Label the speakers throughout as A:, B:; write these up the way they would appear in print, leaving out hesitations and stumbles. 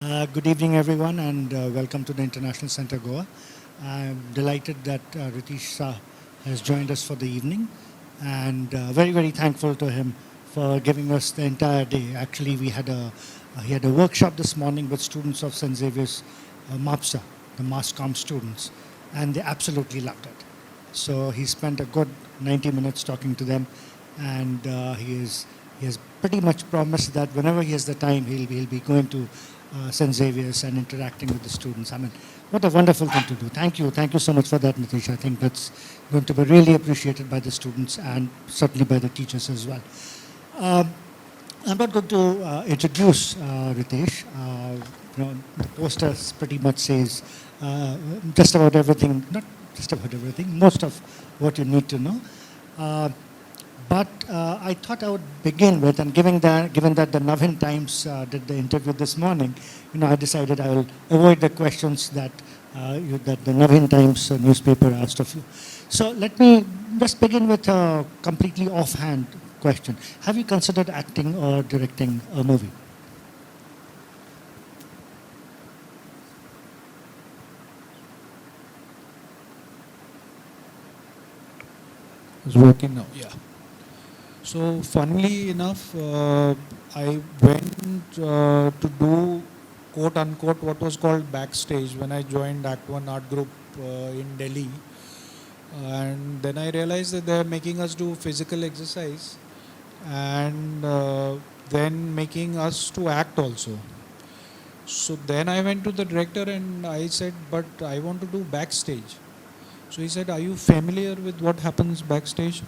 A: Good evening, everyone, and welcome to the International Center Goa. I'm delighted that Ritesh Shah has joined us for the evening, and very thankful to him for giving us the entire day. Actually, he had a workshop this morning with students of St. Xavier's MAPSA, the Mass Comm students, and they absolutely loved it. So he spent a good 90 minutes talking to them, and he has pretty much promised that whenever he has the time, he'll be going to St. Xavier's and interacting with the students. I mean, what a wonderful thing to do. Thank you so much for that, Nitish. I think that's going to be really appreciated by the students and certainly by the teachers as well. Um, I'm not going to introduce Ritesh. The poster pretty much says just about everything, not just about everything, most of what you need to know. Uh, but I thought I would begin with, and given that the Navin Times did the interview this morning, I decided I will avoid the questions that the Navin Times newspaper asked of you. So let me just begin with a completely offhand question. Have you considered acting or directing a movie?
B: It's working now. Yeah. So, funnily enough, I went to do quote unquote what was called backstage when I joined Act One Art Group in Delhi. And then I realized that they're making us do physical exercise and then making us to act also. So then I went to the director and I said, but I want to do backstage. So he said, are you familiar with what happens backstage?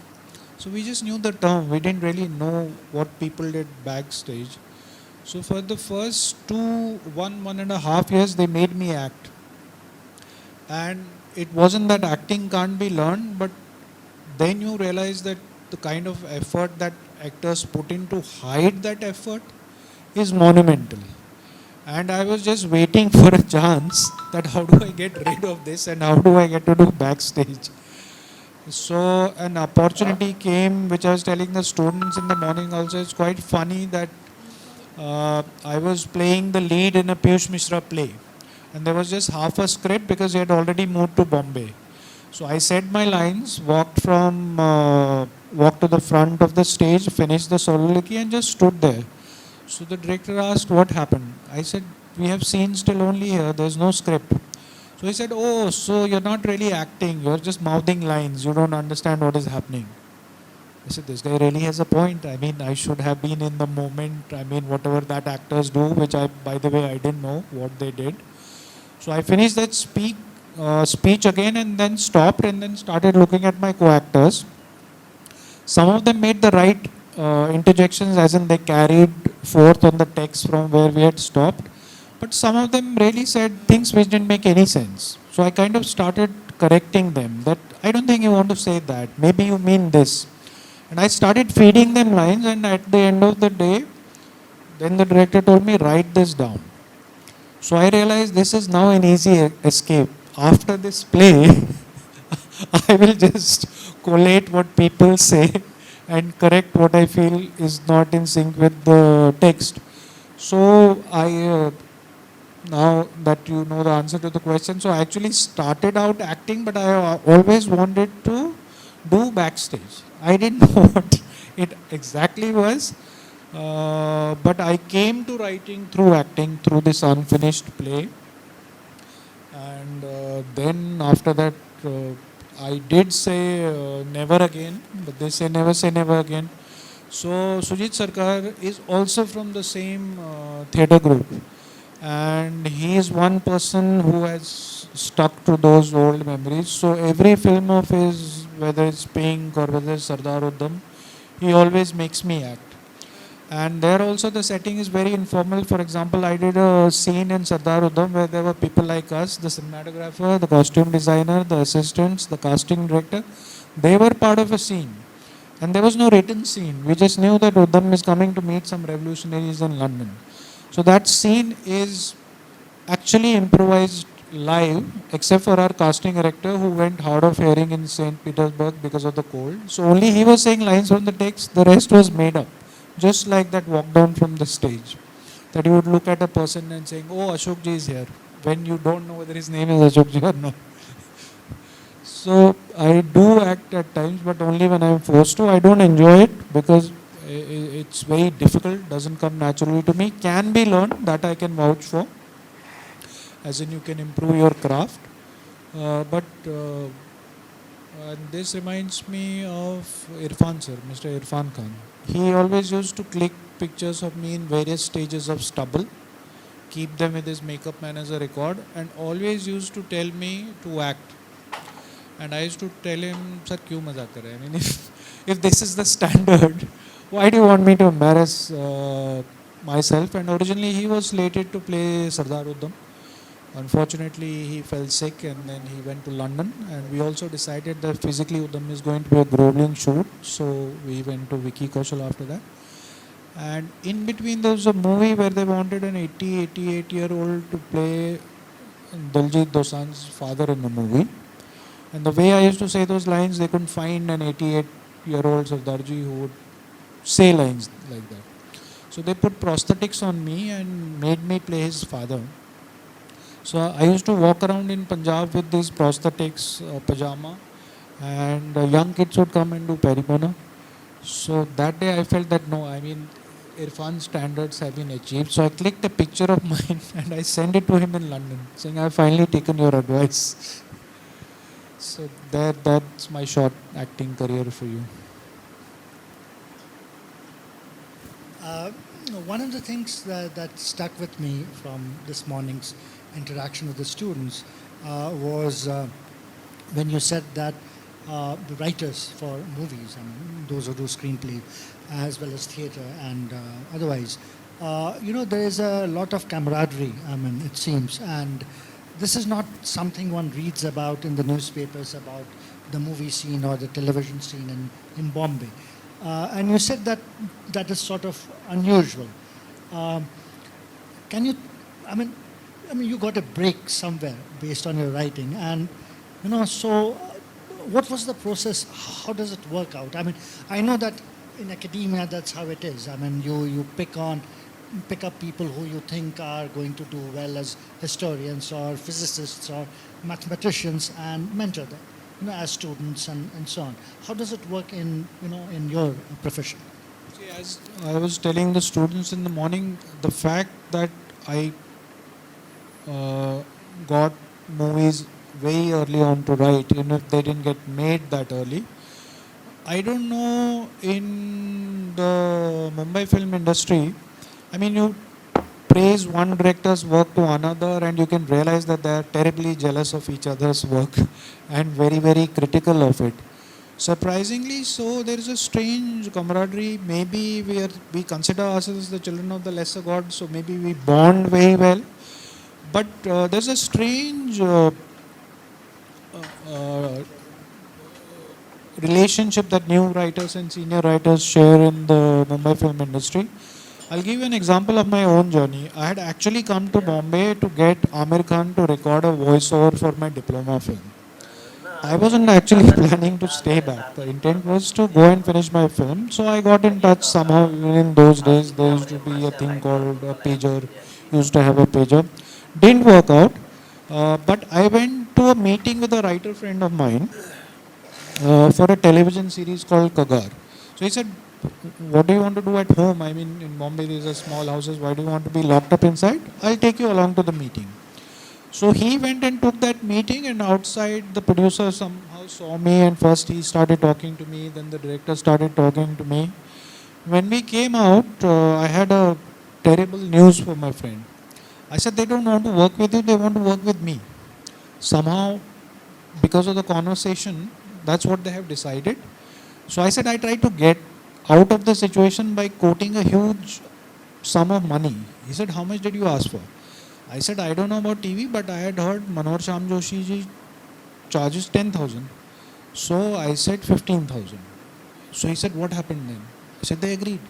B: So we just knew the term. We didn't really know what people did backstage. So for the first 1.5 years, they made me act. And it wasn't that acting can't be learned, but then you realize that the kind of effort that actors put in to hide that effort is monumental. And I was just waiting for a chance that how do I get rid of this and how do I get to do backstage. So an opportunity came, which I was telling the students in the morning also. It's quite funny that I was playing the lead in a Piyush Mishra play. And there was just half a script because he had already moved to Bombay. So I said my lines, walked to the front of the stage, finished the soliloquy and just stood there. So the director asked what happened. I said, we have scenes still only here, there's no script. So he said, oh, so you're not really acting, you're just mouthing lines, you don't understand what is happening. I said, this guy really has a point. I mean, I should have been in the moment. I mean, whatever that actors do, which by the way, I didn't know what they did. So I finished that speech again and then stopped and then started looking at my co-actors. Some of them made the right interjections, as in they carried forth on the text from where we had stopped. But some of them really said things which didn't make any sense. So I kind of started correcting them that I don't think you want to say that. Maybe you mean this. And I started feeding them lines, and at the end of the day, then the director told me, write this down. So I realized this is now an easy escape. After this play, I will just collate what people say and correct what I feel is not in sync with the text. So now that you know the answer to the question, so I actually started out acting, but I always wanted to do backstage. I didn't know what it exactly was, but I came to writing through acting, through this unfinished play. And then after that, I did say never again, but they say never again. So Sujit Sarkar is also from the same theatre group, and he is one person who has stuck to those old memories. So every film of his, whether it's Pink or whether it's Sardar Uddam, he always makes me act. And there also the setting is very informal. For example, I did a scene in Sardar Uddam where there were people like us, the cinematographer, the costume designer, the assistants, the casting director. They were part of a scene. And there was no written scene. We just knew that Uddam is coming to meet some revolutionaries in London. So that scene is actually improvised live, except for our casting director who went hard of hearing in St. Petersburg because of the cold. So only he was saying lines from the text, the rest was made up, just like that walk down from the stage. that you would look at a person and saying, "Oh, Ashok ji is here," when you don't know whether his name is Ashok ji or not. So I do act at times, but only when I'm forced to. I don't enjoy it because it's very difficult, doesn't come naturally to me. Can be learned, that I can vouch for, as in you can improve your craft. But and this reminds me of Irfan sir, Mr. Irfan Khan. He always used to click pictures of me in various stages of stubble, keep them with his makeup man as a record, and always used to tell me to act. And I used to tell him, "Sir, क्यों मजाक कर रहे हैं? I mean, if this is the standard, why do you want me to embarrass myself?" And originally he was slated to play Sardar Uddam. Unfortunately, he fell sick and then he went to London. And we also decided that physically Uddam is going to be a grueling shoot, so we went to Vicky Kaushal after that. And in between, there was a movie where they wanted an 88-year-old to play Daljit Dosanjh's father in the movie. And the way I used to say those lines, they couldn't find an 88-year-old Sardarji who would say lines like that. So they put prosthetics on me and made me play his father. So I used to walk around in Punjab with these prosthetics, pajama, and young kids would come and do peribona. So that day I felt that no, I mean, Irfan's standards have been achieved. So I clicked a picture of mine and I sent it to him in London, saying, "I've finally taken your advice." So that's my short acting career for you.
A: Uh, One of the things that stuck with me from this morning's interaction with the students was when you said that the writers for movies, I mean, those who do screenplay as well as theatre and otherwise, there is a lot of camaraderie, I mean, it seems, and this is not something one reads about in the newspapers about the movie scene or the television scene in Bombay. And you said that is sort of unusual. Can you, I mean, you got a break somewhere based on your writing, and so what was the process? How does it work out? I mean, I know that in academia that's how it is. I mean, you pick up people who you think are going to do well as historians or physicists or mathematicians and mentor them, as students and so on. How does it work in your profession?
B: See, as I was telling the students in the morning, the fact that I got movies very early on to write, even if they didn't get made that early. I don't know, in the Mumbai film industry, I mean, you praise one director's work to another and you can realize that they are terribly jealous of each other's work and very, very critical of it. Surprisingly so, there is a strange camaraderie. Maybe we consider ourselves the children of the lesser god, so maybe we bond very well. But there's a strange relationship that new writers and senior writers share in the Mumbai film industry. I'll give you an example of my own journey. I had actually come to Bombay to get Amir Khan to record a voiceover for my diploma film. I wasn't actually planning to stay back. The intent was to go and finish my film. So I got in touch somehow. In those days, there used to be a thing called a pager. Used to have a pager. Didn't work out. But I went to a meeting with a writer friend of mine for a television series called Kagar. So he said, "What do you want to do at home? I mean, in Bombay, these are small houses. Why do you want to be locked up inside? I'll take you along to the meeting." So he went and took that meeting, and outside the producer somehow saw me, and first he started talking to me, then the director started talking to me. When we came out, I had a terrible news for my friend. I said, "They don't want to work with you, they want to work with me." Somehow, because of the conversation, that's what they have decided. So I said, I tried to get out of the situation by quoting a huge sum of money. He said, "How much did you ask for?" I said, "I don't know about TV, but I had heard Manohar Sham Joshi ji charges 10,000. So I said 15,000. So he said, "What happened then?" I said, "They agreed."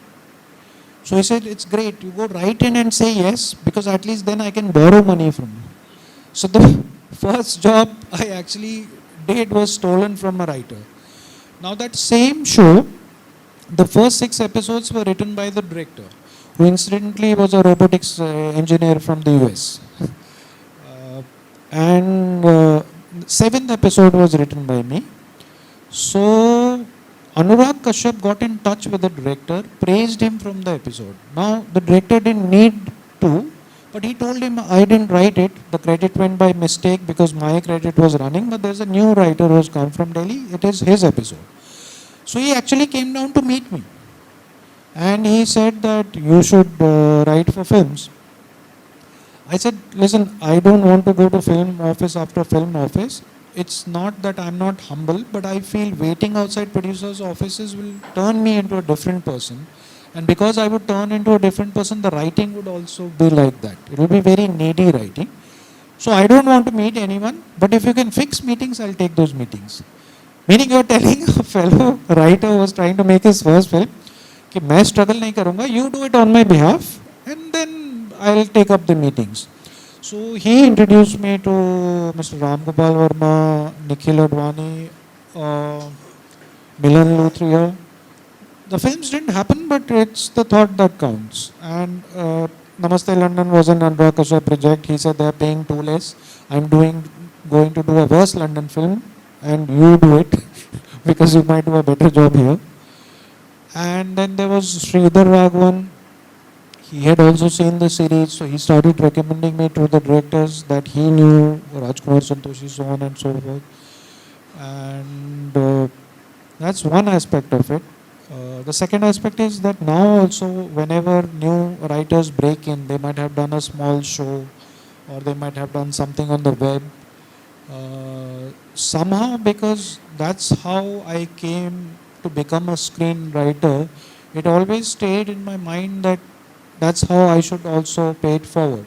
B: So he said, "It's great. You go right in and say yes, because at least then I can borrow money from you." So the first job I actually did was stolen from a writer. Now that same show, the first 6 episodes were written by the director, who incidentally was a robotics engineer from the US. And seventh episode was written by me. So Anurag Kashyap got in touch with the director, praised him from the episode. Now the director didn't need to, but he told him I didn't write it. The credit went by mistake because my credit was running, but there's a new writer who's come from Delhi. It is his episode. So he actually came down to meet me, and he said that you should write for films. I said, listen, I don't want to go to film office after film office. It's not that I'm not humble, but I feel waiting outside producers' offices will turn me into a different person. And because I would turn into a different person, the writing would also be like that. It will be very needy writing. So I don't want to meet anyone, but if you can fix meetings, I'll take those meetings. Meaning you're telling a fellow writer who was trying to make his first film, कि मैं struggle नहीं करूँगा, you do it on my behalf, and then I'll take up the meetings. So he introduced me to Mr. Ram Gopal Verma, Nikhil Advani, Milan Luthria. The films didn't happen, but it's the thought that counts. And Namaste London was an Anurag Kashyap project. He said they're paying too less. I'm going to do a worse London film, and you do it because you might do a better job here. And then there was Sridhar Raghavan. He had also seen the series, so he started recommending me to the directors that he knew, Rajkumar Santoshi, so on and so forth. And that's one aspect of it. The second aspect is that now also whenever new writers break in, they might have done a small show or they might have done something on the web. Somehow, because that's how I came to become a screenwriter, it always stayed in my mind that that's how I should also pay it forward.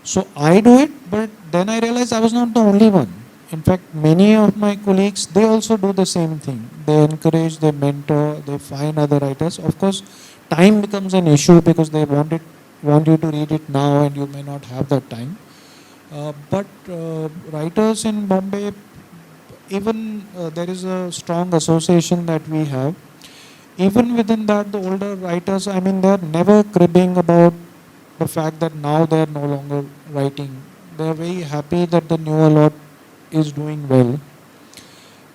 B: So I do it, but then I realized I was not the only one. In fact, many of my colleagues, they also do the same thing. They encourage, they mentor, they find other writers. Of course, time becomes an issue because they want you to read it now and you may not have that time. But writers in Bombay, even there is a strong association that we have. Even within that, the older writers, I mean, they're never cribbing about the fact that now they're no longer writing. They're very happy that the newer lot is doing well.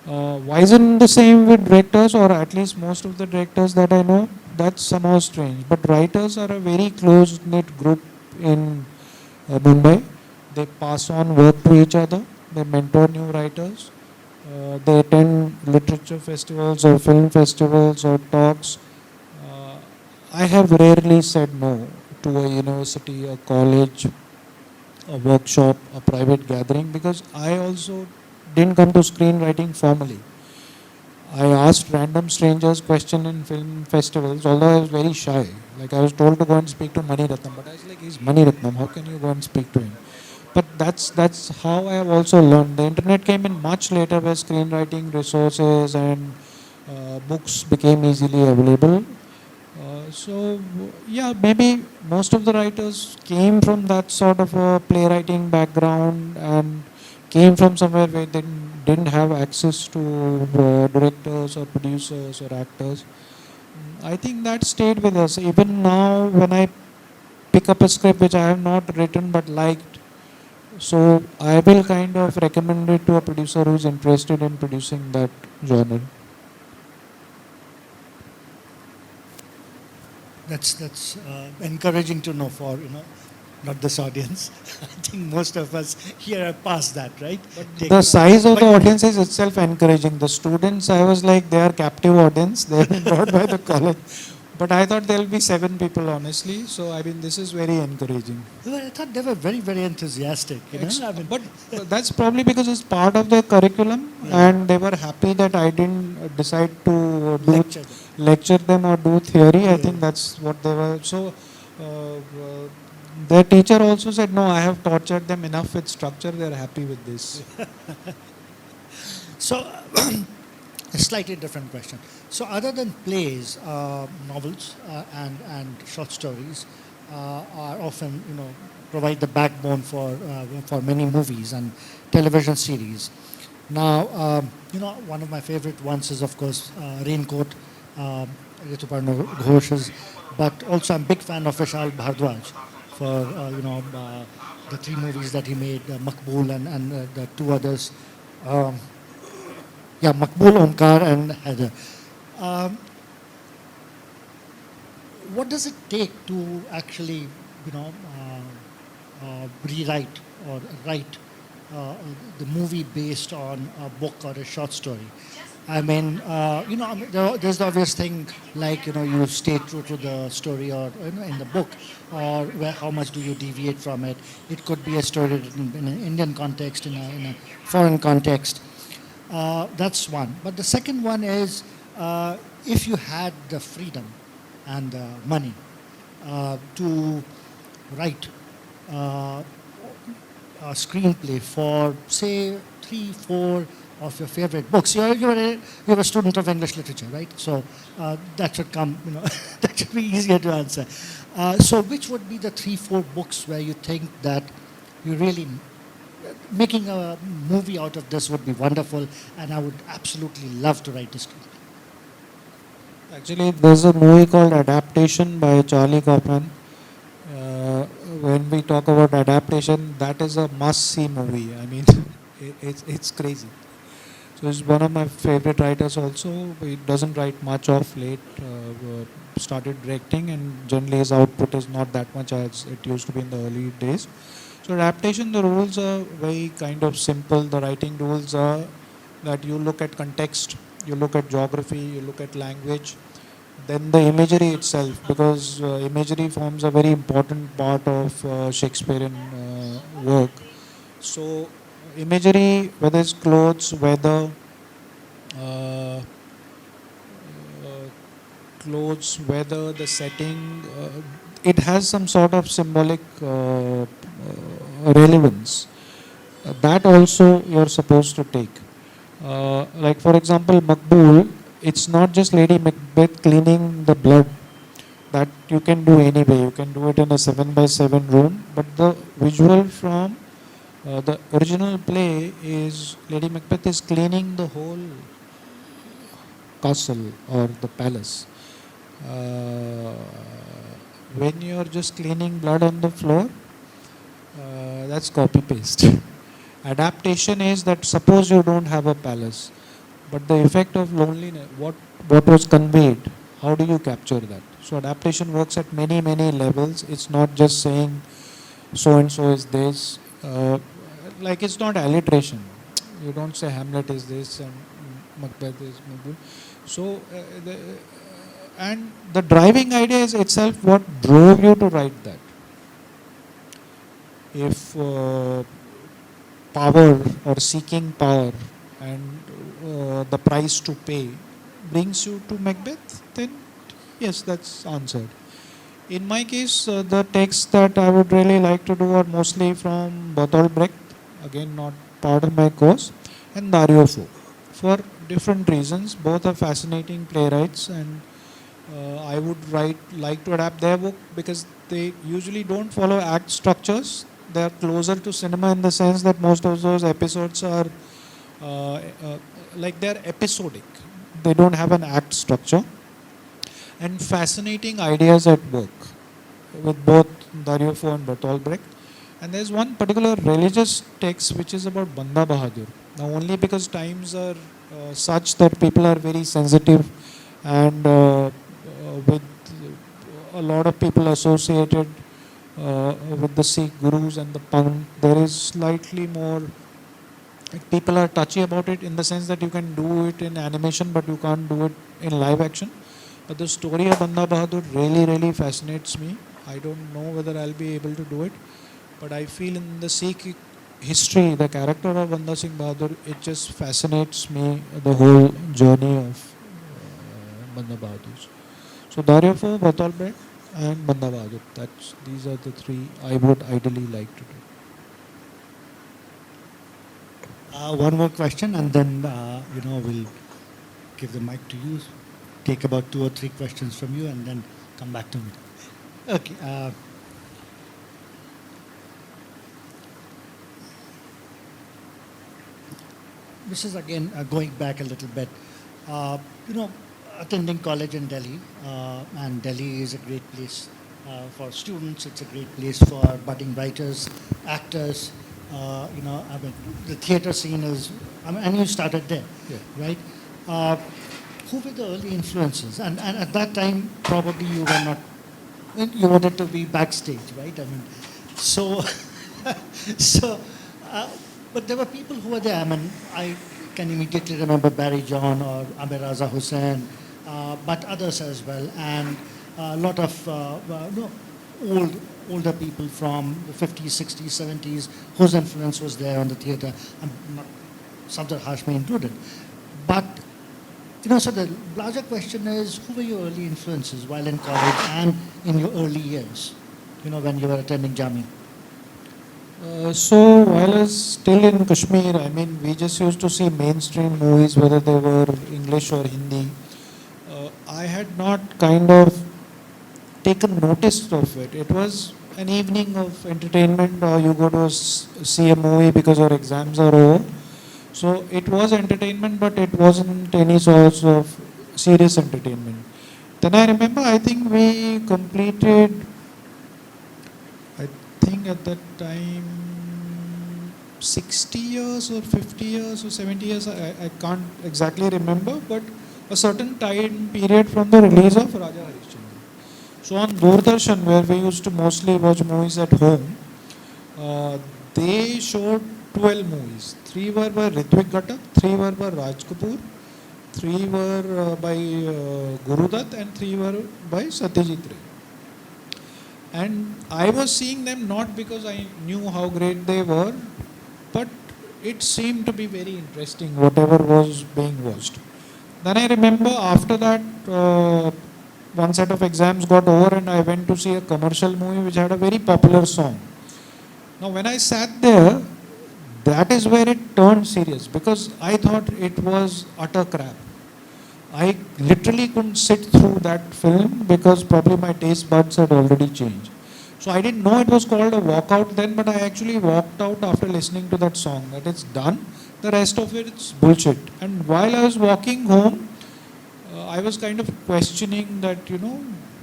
B: Why isn't the same with directors, or at least most of the directors that I know? That's somehow strange. But writers are a very close-knit group in Mumbai. They pass on work to each other. They mentor new writers. They attend literature festivals or film festivals or talks. Uh, I have rarely said no to a university, a college, a workshop, a private gathering, because I also didn't come to screenwriting formally. I asked random strangers questions in film festivals, although I was very shy. Like I was told to go and speak to Mani Ratnam, but I was like, he's Mani Ratnam, how can you go and speak to him? But that's how I have also learned. The internet came in much later, where screenwriting resources and books became easily available. So yeah, maybe most of the writers came from that sort of a playwriting background and came from somewhere where they didn't have access to directors or producers or actors. I think that stayed with us. Even now, when I pick up a script which I have not written but liked, so I will kind of recommend it to a producer who's interested in producing that genre.
A: That's encouraging to know for not this audience. I think most of us here are past that, right?
B: The size of the audience is itself encouraging. The students, I was like, they are captive audience. They have been brought by the college. But I thought there will be 7 people, honestly. So, I mean, this is very encouraging.
A: Well, I thought they were very, very enthusiastic.
B: But that's probably because it's part of the curriculum, and they were happy that I didn't decide to lecture them or do theory. I think that's what they were. So, their teacher also said, no, I have tortured them enough with structure. They're happy with this.
A: So, a slightly different question. So, other than plays, novels and short stories are often, provide the backbone for many movies and television series. Now, one of my favorite ones is, of course, Raincoat, Rituparna Ghosh's but also I'm a big fan of Vishal Bhardwaj for the three movies that he made, Makbul and the two others. Um, yeah, Makbul, Omkar, and Heather. Um, what does it take to actually, rewrite or write the movie based on a book or a short story? I mean, there's the obvious thing like, you stay true to the story or, in the book, or how much do you deviate from it? It could be a story written in an Indian context, in a foreign context. That's one. But the second one is if you had the freedom and the money to write uh, a screenplay for, say, three, four of your favorite books. You're a student of English literature, right? So that should come, that should be easier to answer. So which would be the three, four books where you think that you really making a movie out of this would be wonderful, and I would absolutely love to write a screenplay.
B: Actually, there's a movie called Adaptation by Charlie Kaufman. Uh, when we talk about adaptation, that is a must-see movie. I mean, it's crazy. So he's one of my favorite writers also. He doesn't write much of late. Started directing, and generally his output is not that much as it used to be in the early days. So adaptation, the rules are very kind of simple. The writing rules are that you look at context, you look at geography, you look at language, then the imagery itself, because imagery forms a very important part of Shakespearean work. So imagery, whether it's clothes, weather, uh, weather, the setting, it has some sort of symbolic relevance. That also you're supposed to take. Like for example, Makbul, it's not just Lady Macbeth cleaning the blood. That you can do anyway. You can do it in a 7 by 7 room. But the visual from the original play is Lady Macbeth is cleaning the whole castle or the palace. Uh, when you're just cleaning blood on the floor, that's copy paste. Adaptation is that suppose you don't have a palace, but the effect of loneliness, what was conveyed, how do you capture that? So adaptation works at many levels. It's not just saying so and so is this. Like it's not alliteration. You don't say Hamlet is this and Macbeth is Macbeth. So and the driving idea is itself what drove you to write that. If power or seeking power and the price to pay brings you to Macbeth, then yes, that's answered. In my case, the texts that I would really like to do are mostly from Bertolt Brecht, again not part of my course, and Dario Fo, for different reasons. Both are fascinating playwrights, and I would like to adapt their work because they usually don't follow act structures. They are closer to cinema in the sense that most of those episodes are uh, uh, like they're episodic. They don't have an act structure, and fascinating ideas at work with both Dario Fo and Bertolt Brecht. And there's one particular religious text which is about Banda Bahadur. Now, only because times are such that people are very sensitive and with a lot of people associated with the Sikh gurus and the Pant, there is slightly more. People are touchy about it in the sense that you can do it in animation, but you can't do it in live action. But the story of Banda Bahadur really fascinates me. I don't know whether I'll be able to do it, but I feel in the Sikh history, the character of Banda Singh Bahadur, it just fascinates me, the whole journey of Banda Bahadur. So Daryofo, Bertolt Brecht and Banda Bahadur. These are the three I would ideally like to do.
A: One more question, and then we'll give the mic to you. Take about two or three questions from you, and then come back to me. Okay. This is again going back a little bit. Uh, you know, attending college in Delhi, and Delhi is a great place for students. It's a great place for budding writers, actors. I mean, the theater scene is. I mean, and you started there,
B: Yeah.
A: right? Uh, who were the early influences? And at that time, probably you were not. You wanted to be backstage, right? I mean, so, so, uh, but there were people who were there. I mean, I can immediately remember Barry John or Amir Raza Hussain, but others as well, and a lot of no, older people from the 50s, 60s, 70s whose influence was there on the theatre, not Sardar Hashmi included. But so the larger question is, who were your early influences while in college and in your early years, when you were attending Jami?
B: So while I was still in Kashmir, I mean, we just used to see mainstream movies, whether they were English or Hindi. I had not kind of taken notice of it. It was an evening of entertainment, or you go to see a movie because your exams are over. So it was entertainment, but it wasn't any sort of serious entertainment. Then I remember, I think we completed, I think at that time, 60 years or 50 years or 70 years, I can't exactly remember, but a certain time period from the release of Raja Harishchandra. So on Doordarshan, where we used to mostly watch movies at home, uh, they showed 12 movies. 3 were by Ritvik Ghatak, 3 were by Raj Kapoor, 3 were by Guru Dutt, and 3 were by Satyajit Ray. And I was seeing them not because I knew how great they were, but it seemed to be very interesting, whatever was being watched. Then I remember after that, one set of exams got over and I went to see a commercial movie which had a very popular song. Now when I sat there, that is where it turned serious, because I thought it was utter crap. I literally couldn't sit through that film because probably my taste buds had already changed. So I didn't know it was called a walkout then, but I actually walked out after listening to that song. That it's done. The rest of it is bullshit. And while I was walking home, I was kind of questioning that,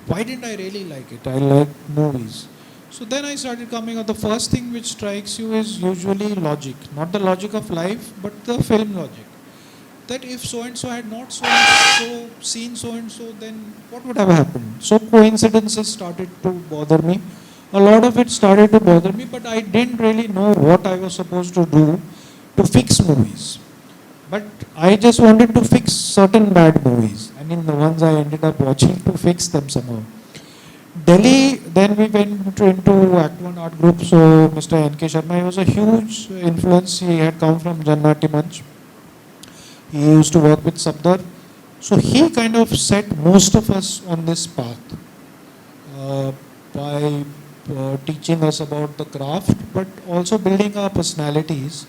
B: why didn't I really like it? I like movies. So then I started coming up. The first thing which strikes you is usually logic. Not the logic of life, but the film logic. That if so and so had not so and so seen so and so, then what would have happened? So coincidences started to bother me. A lot of it started to bother me, but I didn't really know what I was supposed to do to fix movies. But I just wanted to fix certain bad movies. I mean, the ones I ended up watching, to fix them somehow. Delhi, then we went into Act 1 art group. So Mr. N.K. Sharma, he was a huge influence. He had come from Jannati Manch. He used to work with Sabdar. So he kind of set most of us on this path by teaching us about the craft, but also building our personalities.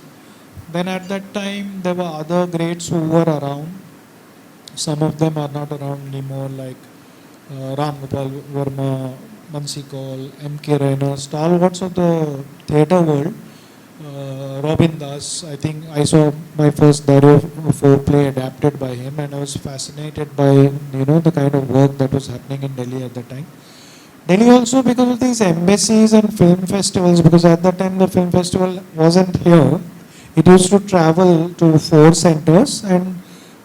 B: Then at that time, there were other greats who were around. Some of them are not around anymore, like Ram Gopal Verma, Mansi Kaul, M.K. Raina, stalwarts of the theatre world. Robin Das, I think I saw my first Dario 4 play adapted by him, and I was fascinated by the kind of work that was happening in Delhi at that time. Delhi also, because of these embassies and film festivals, because at that time the film festival wasn't here, it used to travel to 4 centers, and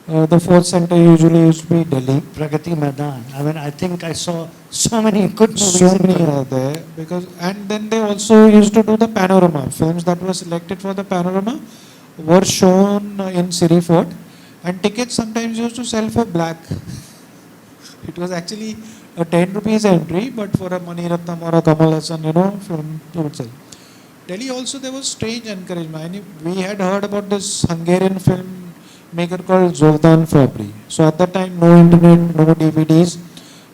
B: the 4th center usually used to be Delhi.
A: Pragati Maidan. I mean, I think I saw so many good movies.
B: So many are there, and then they also used to do the panorama. Films that were selected for the panorama were shown in Siri Fort, and tickets sometimes used to sell for black. It was actually a 10 rupees entry, but for a Mani Ratnam or a Kamal Hassan, film you would sell. Delhi also, there was strange encouragement. We had heard about this Hungarian film maker called Zoltan Fabri. So at that time, no internet, no DVDs.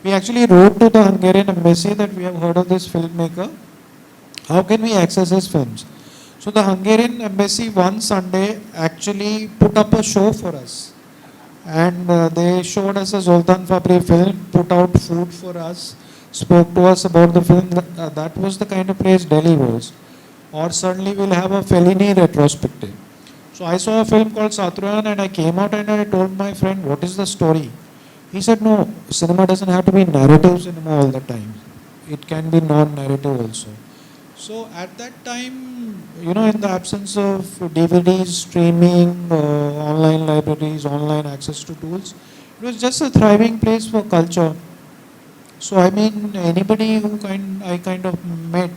B: We actually wrote to the Hungarian embassy that we have heard of this filmmaker. How can we access his films? So the Hungarian embassy one Sunday actually put up a show for us. And they showed us a Zoltan Fabri film, put out food for us, spoke to us about the film. That was the kind of place Delhi was. Or suddenly we'll have a Fellini retrospective. So I saw a film called Satruyan, and I came out and I told my friend, what is the story? He said, no, cinema doesn't have to be narrative cinema all the time. It can be non-narrative also. So at that time, in the absence of DVDs, streaming, online libraries, online access to tools, it was just a thriving place for culture. So I mean, anybody who I kind of met,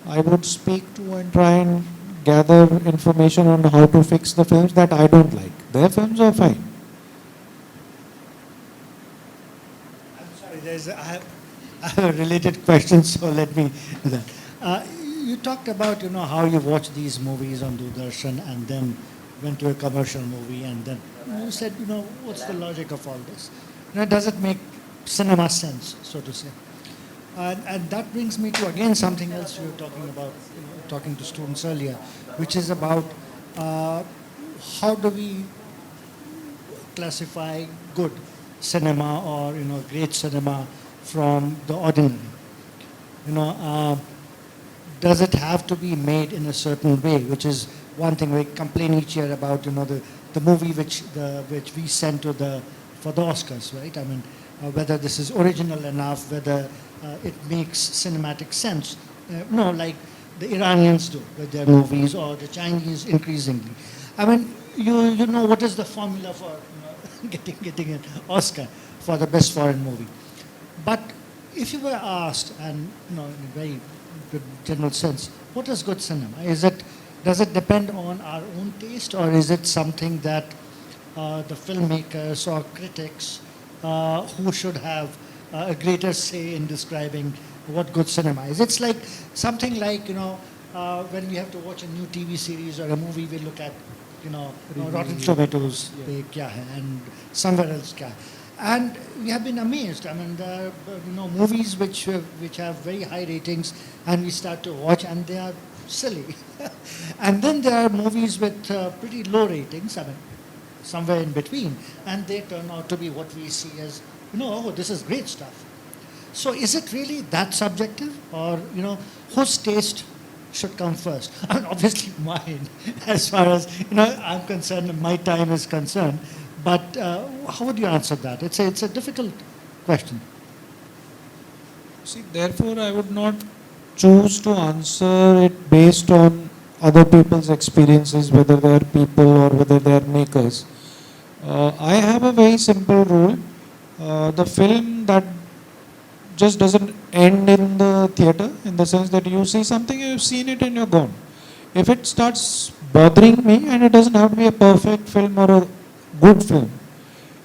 B: I would speak to and try and gather information on how to fix the films that I don't like. Their films are fine.
A: I'm sorry, I have a related question, so let me do that. You talked about, how you watch these movies on Doordarshan and then went to a commercial movie and then you said, what's the logic of all this? Does it make cinema sense, so to say? And that brings me to, again, something else you were talking about, talking to students earlier, which is about how do we classify good cinema or great cinema from the ordinary. You know, does it have to be made in a certain way? Which is one thing we complain each year about. The movie which we send to the for the Oscars, right? I mean, whether this is original enough, whether it makes cinematic sense. No, like the Iranians do with their movies, or the Chinese increasingly. I mean, you know what is the formula for getting an Oscar for the best foreign movie. But if you were asked, and in a very good general sense, what is good cinema? Does it depend on our own taste, or is it something that the filmmakers or critics who should have a greater say in describing what good cinema is? It's like something like when we have to watch a new TV series or a movie, we look at Rotten Tomatoes pe kya hai and somewhere else kya hai. And we have been amazed. I mean, there are movies which have very high ratings, and we start to watch, and they are silly. And then there are movies with pretty low ratings. I mean, somewhere in between, and they turn out to be what we see as oh, this is great stuff. So is it really that subjective, or whose taste should come first? I mean, obviously mine, as far as I'm concerned, my time is concerned. But how would you answer that? It's a difficult question.
B: See, therefore, I would not choose to answer it based on other people's experiences, whether they are people or whether they are makers. I have a very simple rule. The film that just doesn't end in the theater, in the sense that you see something, you've seen it and you're gone. If it starts bothering me, and it doesn't have to be a perfect film or a good film,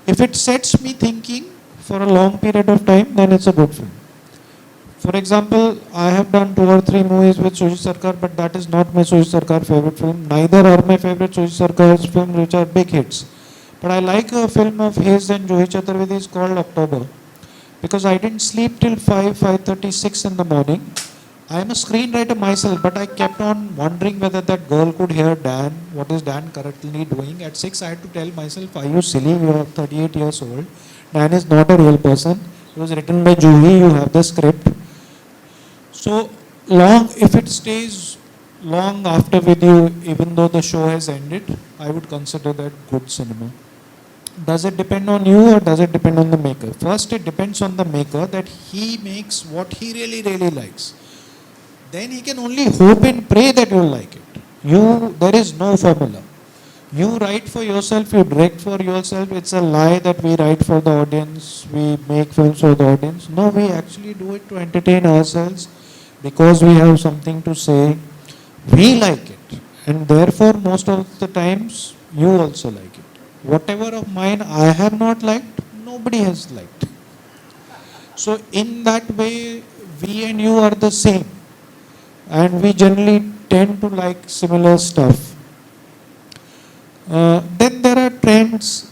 B: if it sets me thinking for a long period of time, then it's a good film. For example, I have done 2 or 3 movies with Suji Sarkar, but that is not my Suji Sarkar favorite film. Neither are my favorite Suji Sarkar's films which are big hits. But I like a film of his and Juhi Chaturvedi's called October, because I didn't sleep till 5:36 in the morning. I am a screenwriter myself, but I kept on wondering whether that girl could hear Dan. What is Dan currently doing? At 6, I had to tell myself, are you silly? You are 38 years old. Dan is not a real person. It was written by Juhi. You have the script. So long, if it stays long after with you, even though the show has ended, I would consider that good cinema. Does it depend on you, or does it depend on the maker? First, it depends on the maker, that he makes what he really, really likes. Then he can only hope and pray that you like it. There is no formula. You write for yourself, you direct for yourself. It's a lie that we write for the audience, we make films for the audience. No, we actually do it to entertain ourselves, because we have something to say. We like it, and therefore most of the times you also like it. Whatever of mine I have not liked, nobody has liked. So in that way, we and you are the same, and we generally tend to like similar stuff. Then there are trends.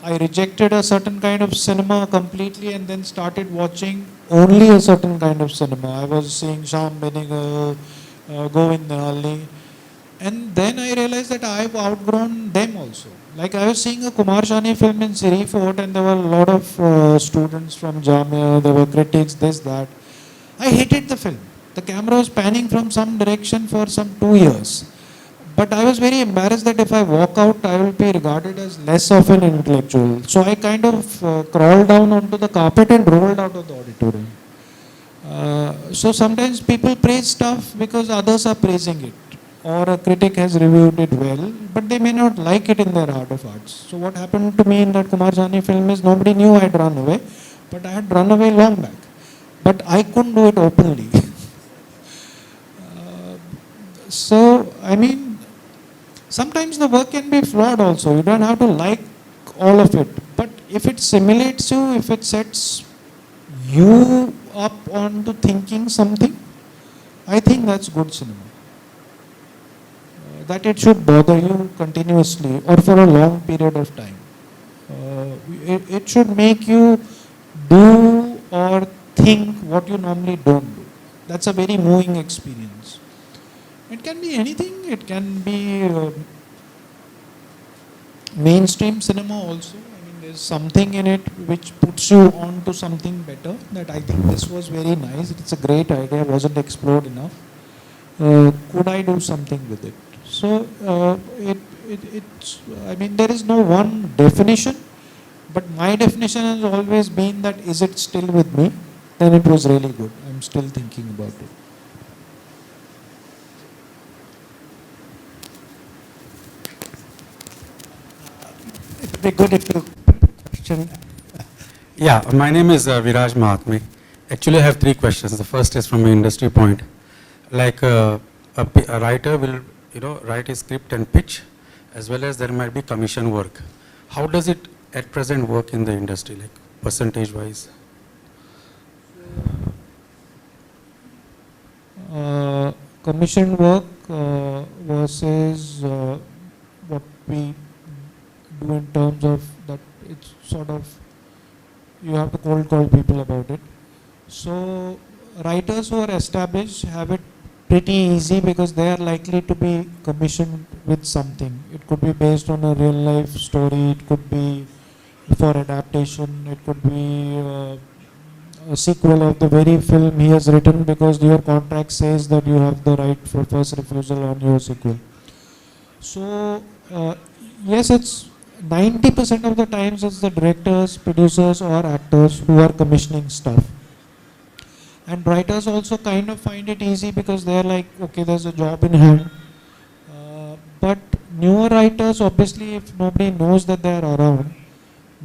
B: I rejected a certain kind of cinema completely, and then started watching only a certain kind of cinema. I was seeing Sham Benigal, Govind Nihali, and then I realized that I've outgrown them also. Like, I was seeing a Kumar Shani film in Siri Fort, and there were a lot of students from Jamia, there were critics, this, that. I hated the film. The camera was panning from some direction for some 2 years. But I was very embarrassed that if I walk out, I will be regarded as less of an intellectual. So I kind of crawled down onto the carpet and rolled out of the auditorium. So sometimes people praise stuff because others are praising it, or a critic has reviewed it well, but they may not like it in their heart of hearts. So what happened to me in that Kumar Jani film is nobody knew I had run away, but I had run away long back. But I couldn't do it openly. So, I mean, sometimes the work can be flawed also. You don't have to like all of it. But if it simulates you, if it sets you up onto thinking something, I think that's good cinema. That it should bother you continuously or for a long period of time. It should make you do or think what you normally don't do. That's a very moving experience. It can be anything. It can be mainstream cinema also. I mean, there's something in it which puts you on to something better. That I think this was very nice. It's a great idea. Wasn't explored enough. Could I do something with it? So it's. I mean, there is no one definition, but my definition has always been that is it still with me? Then it was really good. I'm still thinking about it.
A: It would be good if you question.
C: Yeah, my name is Viraj Mahatme. Actually, I have three questions. The first is from an industry point. Like a writer will, write a script and pitch, as well as there might be commission work. How does it at present work in the industry, like percentage-wise?
B: Commission work versus what we do in terms of that it's sort of you have to cold call people about it. So writers who are established have it pretty easy because they are likely to be commissioned with something. It could be based on a real life story, it could be for adaptation, it could be a sequel of the very film he has written because your contract says that you have the right for first refusal on your sequel. So yes, it's 90% of the times it's the directors, producers or actors who are commissioning stuff. And writers also kind of find it easy because they're like, okay, there's a job in hand. But newer writers, obviously, if nobody knows that they're around,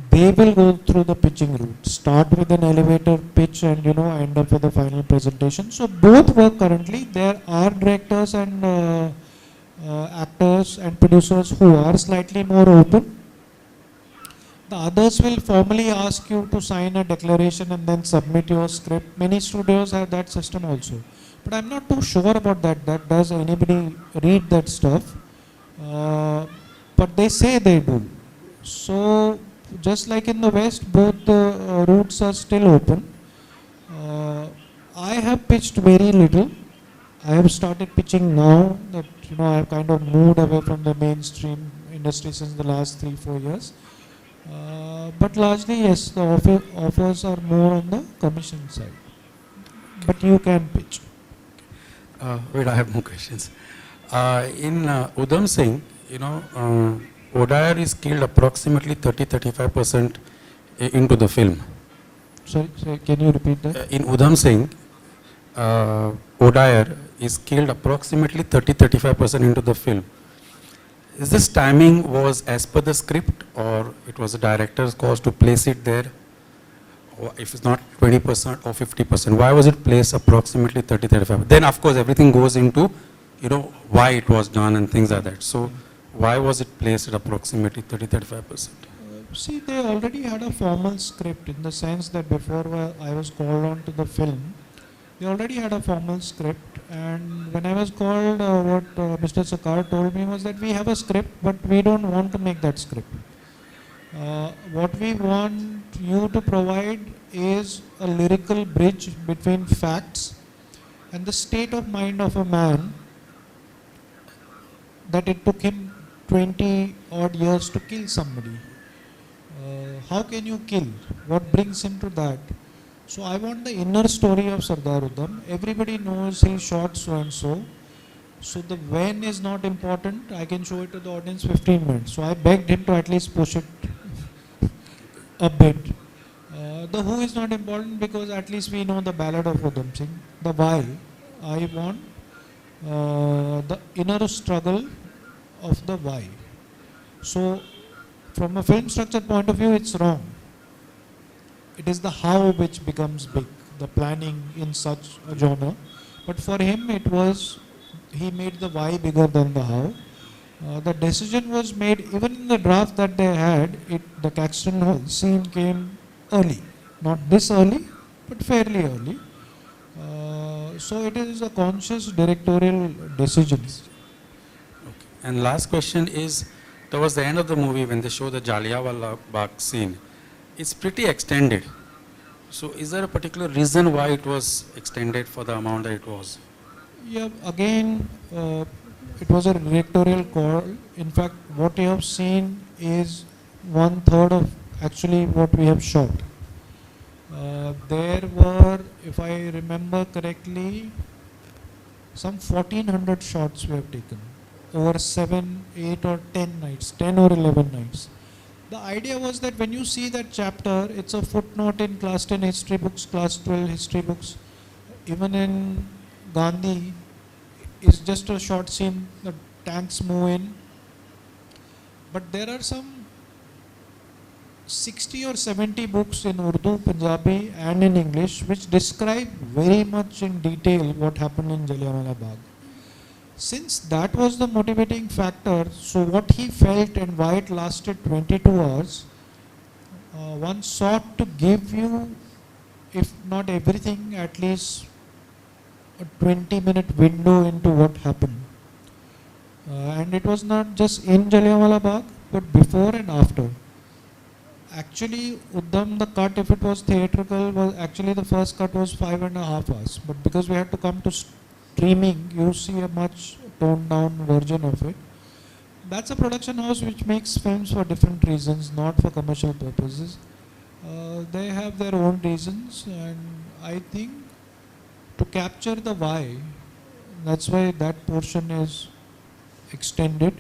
B: they will go through the pitching route. Start with an elevator pitch and end up with a final presentation. So both work currently. There are directors and actors and producers who are slightly more open. The others will formally ask you to sign a declaration and then submit your script. Many studios have that system also. But I'm not too sure about that. Does anybody read that stuff? But they say they do. So just like in the West, both the routes are still open. I have pitched very little. I have started pitching now that I have kind of moved away from the mainstream industry since the last 3-4 years. But largely, yes, the offers are more on the commission side. But you can pitch.
C: Wait, I have more questions. In Udham Singh, Odair is killed approximately 30-35% into the film.
B: Sorry, can you repeat that?
C: In Udham Singh, Odair is killed approximately 30-35% into the film. Is this timing was as per the script, or it was a director's cause to place it there? Or if it's not 20% or 50%, why was it placed approximately 30-35%? Then of course everything goes into, why it was done and things like that. So why was it placed at approximately 30-35%?
B: See, they already had a formal script in the sense that before I was called on to the film, they already had a formal script. And when I was called, what Mr. Sakar told me was that we have a script, but we don't want to make that script. What we want you to provide is a lyrical bridge between facts and the state of mind of a man that it took him 20 odd years to kill somebody. How can you kill? What brings him to that? So I want the inner story of Sardar Udham. Everybody knows he shot so and so. So the when is not important. I can show it to the audience 15 minutes. So I begged him to at least push it a bit. The who is not important because at least we know the ballad of Udham Singh. The why, I want the inner struggle of the why. So from a film structure point of view, it's wrong. It is the how which becomes big, the planning in such a genre. But for him, it was, he made the why bigger than the how. The decision was made, even in the draft that they had, the Caxton Hall scene came early. Not this early, but fairly early. So it is a conscious directorial decision.
C: And last question is, towards the end of the movie when they show the Jallianwala Bagh scene, it's pretty extended. So is there a particular reason why it was extended for the amount that it was?
B: Yeah, again, it was a directorial call. In fact, what you have seen is 1/3 of actually what we have shot. There were, if I remember correctly, some 1400 shots we have taken over 7, 8 or 10 nights, 10 or 11 nights. The idea was that when you see that chapter, it's a footnote in class 10 history books, class 12 history books. Even in Gandhi, it's just a short scene, the tanks move in. But there are some 60 or 70 books in Urdu, Punjabi and in English which describe very much in detail what happened in Jallianwala Bagh. Since that was the motivating factor, so what he felt and why it lasted 22 hours, one sought to give you, if not everything, at least a 20-minute window into what happened. And it was not just in Jallianwala Bagh, but before and after. Actually, Uddham, the cut, if it was theatrical, was actually the first cut was 5.5 hours. But because we had to come to streaming, you see a much toned down version of it. That's a production house which makes films for different reasons, not for commercial purposes. They have their own reasons, and I think to capture the why, that's why that portion is extended.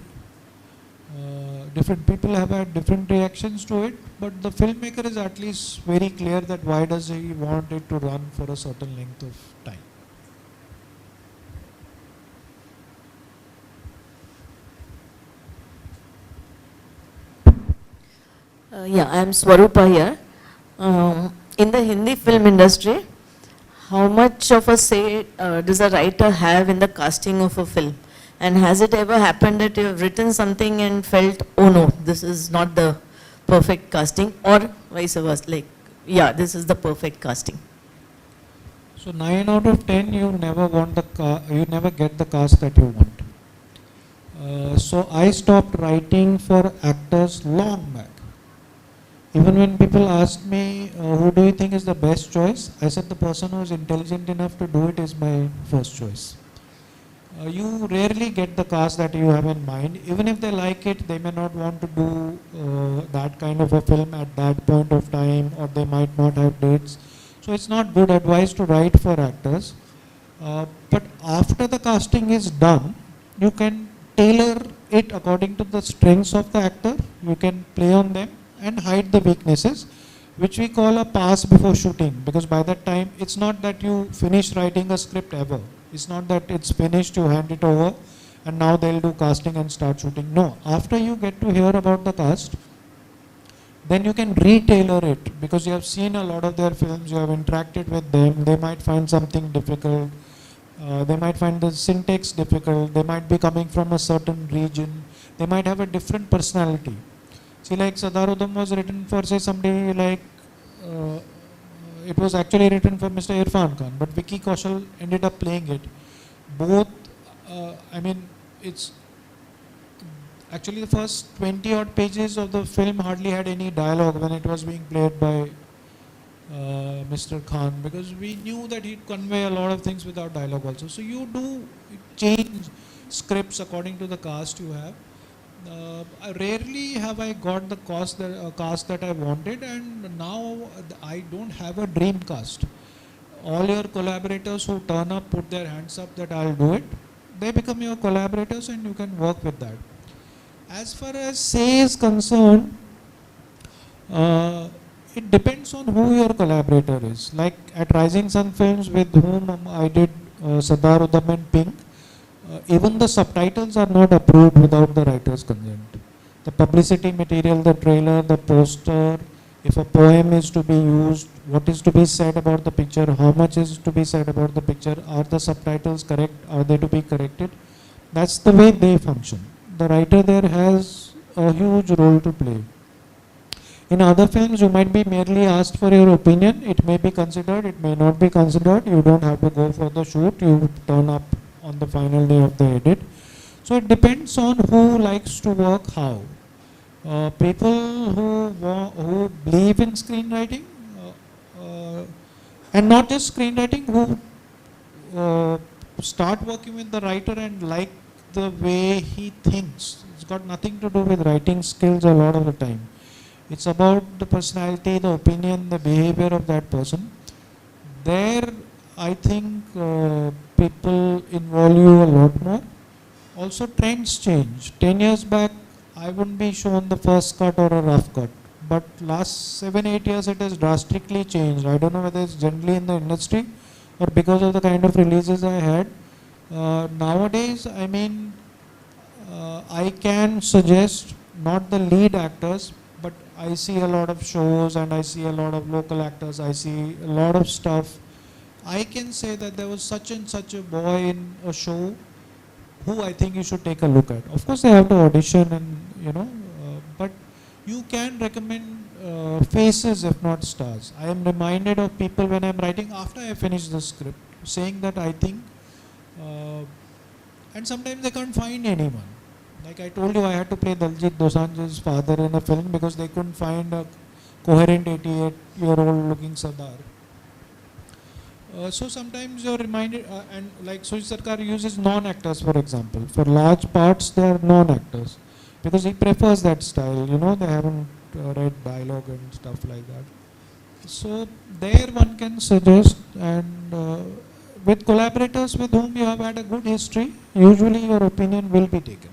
B: Different people have had different reactions to it, but the filmmaker is at least very clear that why does he want it to run for a certain length of time.
D: Yeah, I am Swarupa here. In the Hindi film industry, how much of a say does a writer have in the casting of a film? And has it ever happened that you have written something and felt, oh no, this is not the perfect casting, or vice versa, like, yeah, this is the perfect casting?
B: So 9 out of 10, you never you never get the cast that you want. So I stopped writing for actors long back. Even when people asked me, who do you think is the best choice? I said the person who is intelligent enough to do it is my first choice. You rarely get the cast that you have in mind. Even if they like it, they may not want to do that kind of a film at that point of time, or they might not have dates. So it's not good advice to write for actors. But after the casting is done, you can tailor it according to the strengths of the actor. You can play on them and hide the weaknesses, which we call a pass before shooting, because by that time it's not that you finish writing a script ever. It's not that it's finished, you hand it over and now they'll do casting and start shooting. No, after you get to hear about the cast, then you can retailer it, because you have seen a lot of their films, you have interacted with them. They might find something difficult, they might find the syntax difficult, they might be coming from a certain region, they might have a different personality. See, like Sadarudam was written for, say, somebody like, it was actually written for Mr. Irfan Khan, but Vicky Kaushal ended up playing it. Both, I mean, it's actually the first 20 odd pages of the film hardly had any dialogue when it was being played by Mr. Khan, because we knew that he'd convey a lot of things without dialogue also. So you do change scripts according to the cast you have. Rarely have I got the cast that I wanted, and now I don't have a dream cast. All your collaborators who turn up put their hands up that I'll do it. they become your collaborators and you can work with that. As far as say is concerned, it depends on who your collaborator is. Like at Rising Sun Films, with whom I did Sardar Udham and Pink, even the subtitles are not approved without the writer's consent. The publicity material, the trailer, the poster, if a poem is to be used, what is to be said about the picture, how much is to be said about the picture, are the subtitles correct, are they to be corrected? That's the way they function. The writer there has a huge role to play. In other films, you might be merely asked for your opinion. It may be considered, it may not be considered. You don't have to go for the shoot. You turn up on the final day of the edit. So it depends on who likes to work how. People who believe in screenwriting, and not just screenwriting, who start working with the writer and like the way he thinks. It's got nothing to do with writing skills a lot of the time. It's about the personality, the opinion, the behavior of that person. There, I think people involve you a lot more. Also, trends change. 10 years back, I wouldn't be shown the first cut or a rough cut. But last 7-8 years, it has drastically changed. I don't know whether it's generally in the industry or because of the kind of releases I had. Nowadays, I mean, I can suggest not the lead actors, but I see a lot of shows and I see a lot of local actors, I see a lot of stuff. I can say that there was such and such a boy in a show who I think you should take a look at. Of course they have to audition and but you can recommend faces if not stars. I am reminded of people when I am writing after I finish the script saying that I think and sometimes they can't find anyone. Like I told you, I had to play Daljit Dosanjh's father in a film because they couldn't find a coherent 88-year-old looking Sardar. So sometimes you're reminded, and like Suj Sarkar uses non-actors for example. For large parts they are non-actors because he prefers that style, they haven't read dialogue and stuff like that. So there one can suggest, and with collaborators with whom you have had a good history, usually your opinion will be taken.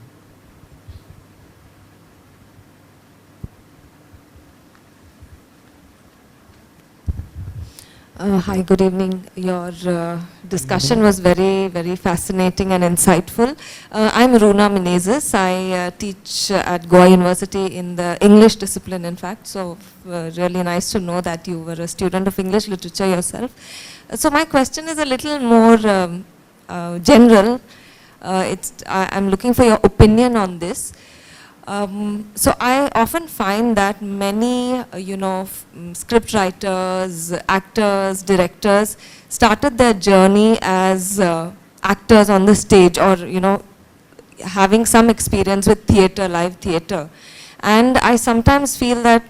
E: Hi, good evening. Your discussion was very, very fascinating and insightful. I'm Runa Menezes. I teach at Goa University in the English discipline, in fact. So really nice to know that you were a student of English literature yourself. So my question is a little more general. I'm looking for your opinion on this. So I often find that many, script writers, actors, directors started their journey as actors on the stage or, having some experience with theatre, live theatre. And I sometimes feel that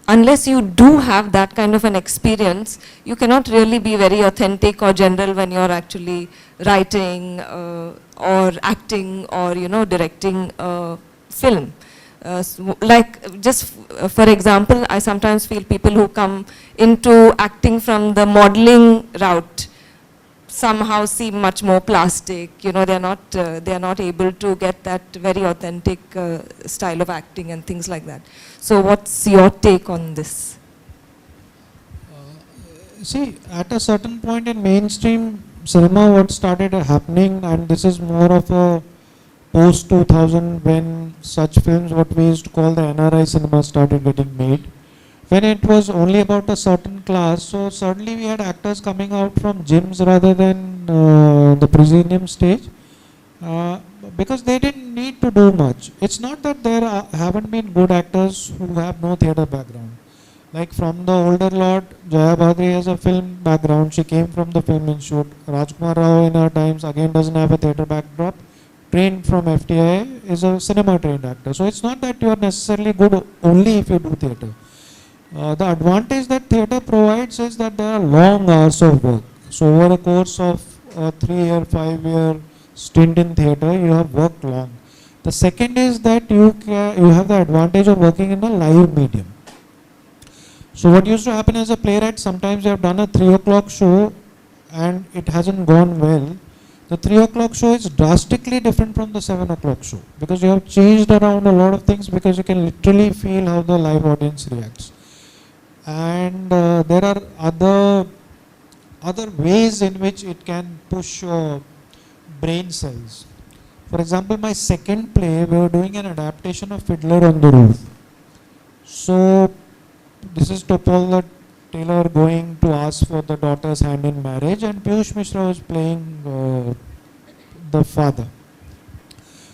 E: unless you do have that kind of an experience, you cannot really be very authentic or general when you're actually writing or acting or directing a film. For example, I sometimes feel people who come into acting from the modeling route somehow seem much more plastic. They're not able to get that very authentic style of acting and things like that. So what's your take on this?
B: See, at a certain point in mainstream cinema, what started happening, and this is more of a post-2000 when such films, what we used to call the NRI cinema, started getting made. When it was only about a certain class, so suddenly we had actors coming out from gyms rather than the proscenium stage because they didn't need to do much. It's not that there haven't been good actors who have no theatre background. Like from the older lot, Jaya Bhadri has a film background. She came from the film institute. Rajkumar Rao in her times again doesn't have a theatre backdrop. Trained from FTI, is a cinema trained actor. So it's not that you are necessarily good only if you do theatre. The advantage that theatre provides is that there are long hours of work. So over a course of a 3-year, 5-year stint in theatre, you have worked long. The second is that you have the advantage of working in a live medium. So what used to happen as a playwright, sometimes you have done a 3 o'clock show and it hasn't gone well. the 3 o'clock show is drastically different from the 7 o'clock show, because you have changed around a lot of things, because you can literally feel how the live audience reacts. And there are other ways in which it can push your brain cells. For example, my second play, we were doing an adaptation of Fiddler on the Roof. So this is Topola Taylor going to ask for the daughter's hand in marriage, and Piyush Mishra was playing the father.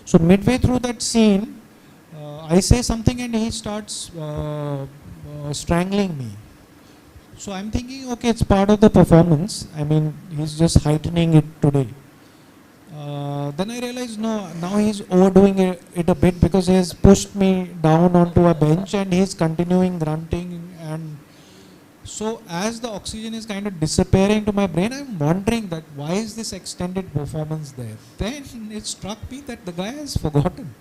B: So midway through that scene, I say something and he starts strangling me. So I'm thinking, okay, it's part of the performance. I mean, he's just heightening it today. Then I realized, no, now he's overdoing it a bit, because he has pushed me down onto a bench and he's continuing grunting. And so as the oxygen is kind of disappearing to my brain, I'm wondering that why is this extended performance there? Then it struck me that the guy has forgotten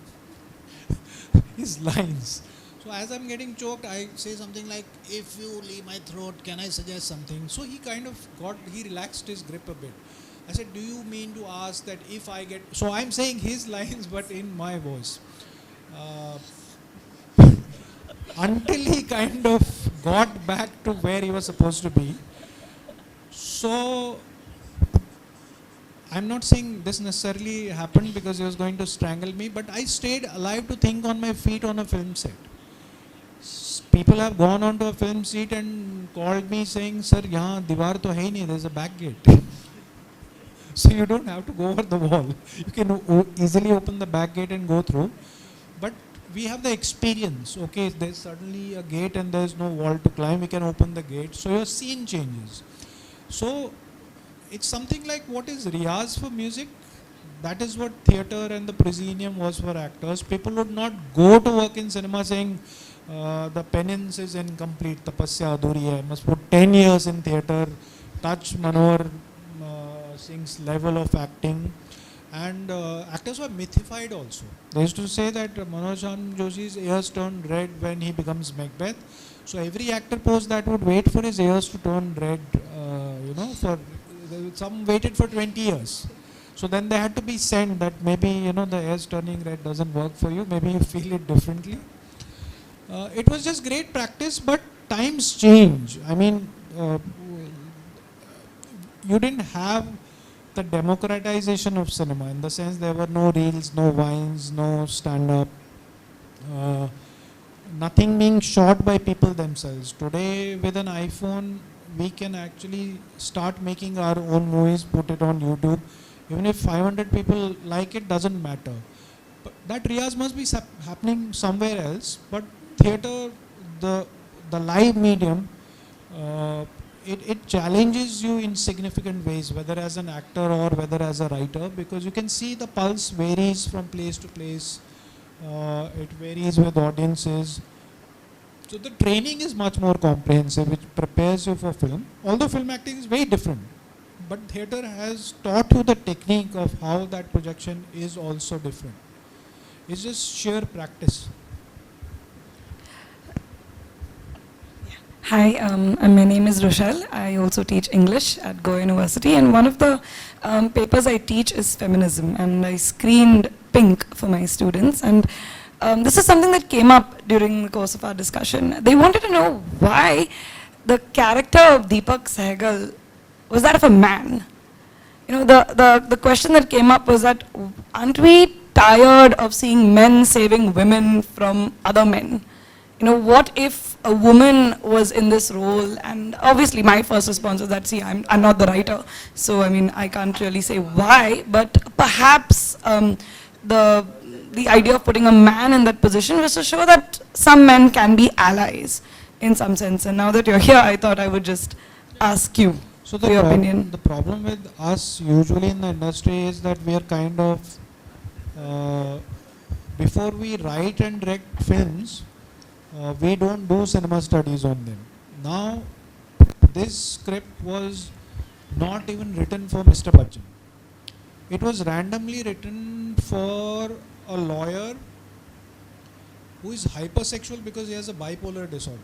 B: his lines. So as I'm getting choked, I say something like, if you leave my throat, can I suggest something? So he kind of he relaxed his grip a bit. I said, do you mean to ask that if I get, so I'm saying his lines but in my voice. Until he kind of got back to where he was supposed to be. So I'm not saying this necessarily happened because he was going to strangle me, but I stayed alive to think on my feet on a film set. People have gone onto a film seat and called me saying, sir, yahan diwar to hai nahi, there's a back gate. So you don't have to go over the wall. You can easily open the back gate and go through. But we have the experience. Okay, there's suddenly a gate and there's no wall to climb. We can open the gate. So your scene changes. So it's something like what is Riyaz for music. That is what theatre and the proscenium was for actors. People would not go to work in cinema saying the penance is incomplete, tapasya adhuri hai. Must put 10 years in theatre, touch Manohar Singh's level of acting. And actors were mythified also. They used to say that Manoj Joshi's ears turn red when he becomes Macbeth. So every actor post that would wait for his ears to turn red, for some waited for 20 years. So then they had to be sent that maybe, the ears turning red doesn't work for you. Maybe you feel it differently. It was just great practice, but times change. I mean, you didn't have the democratization of cinema, in the sense there were no reels, no vines, no stand-up, nothing being shot by people themselves. Today with an iPhone we can actually start making our own movies, put it on YouTube. Even if 500 people like it, doesn't matter. But that Riyaz must be happening somewhere else. But theatre, the live medium, it challenges you in significant ways, whether as an actor or whether as a writer, because you can see the pulse varies from place to place. It varies with audiences. So the training is much more comprehensive, which prepares you for film. Although film acting is very different, but theatre has taught you the technique of how that projection is also different. It's just sheer practice.
F: Hi, my name is Rochelle. I also teach English at Goa University, and one of the papers I teach is feminism, and I screened Pink for my students, and this is something that came up during the course of our discussion. They wanted to know why the character of Deepak Sehgal was that of a man. The question that came up was that, aren't we tired of seeing men saving women from other men? What if a woman was in this role? And obviously my first response was that, see, I'm not the writer, so I can't really say why, but perhaps the idea of putting a man in that position was to show that some men can be allies in some sense. And now that you're here, I thought I would just ask you for your opinion.
B: The problem with us usually in the industry is that we are kind of, before we write and direct films, we don't do cinema studies on them. Now, this script was not even written for Mr. Bachchan. It was randomly written for a lawyer who is hypersexual because he has a bipolar disorder.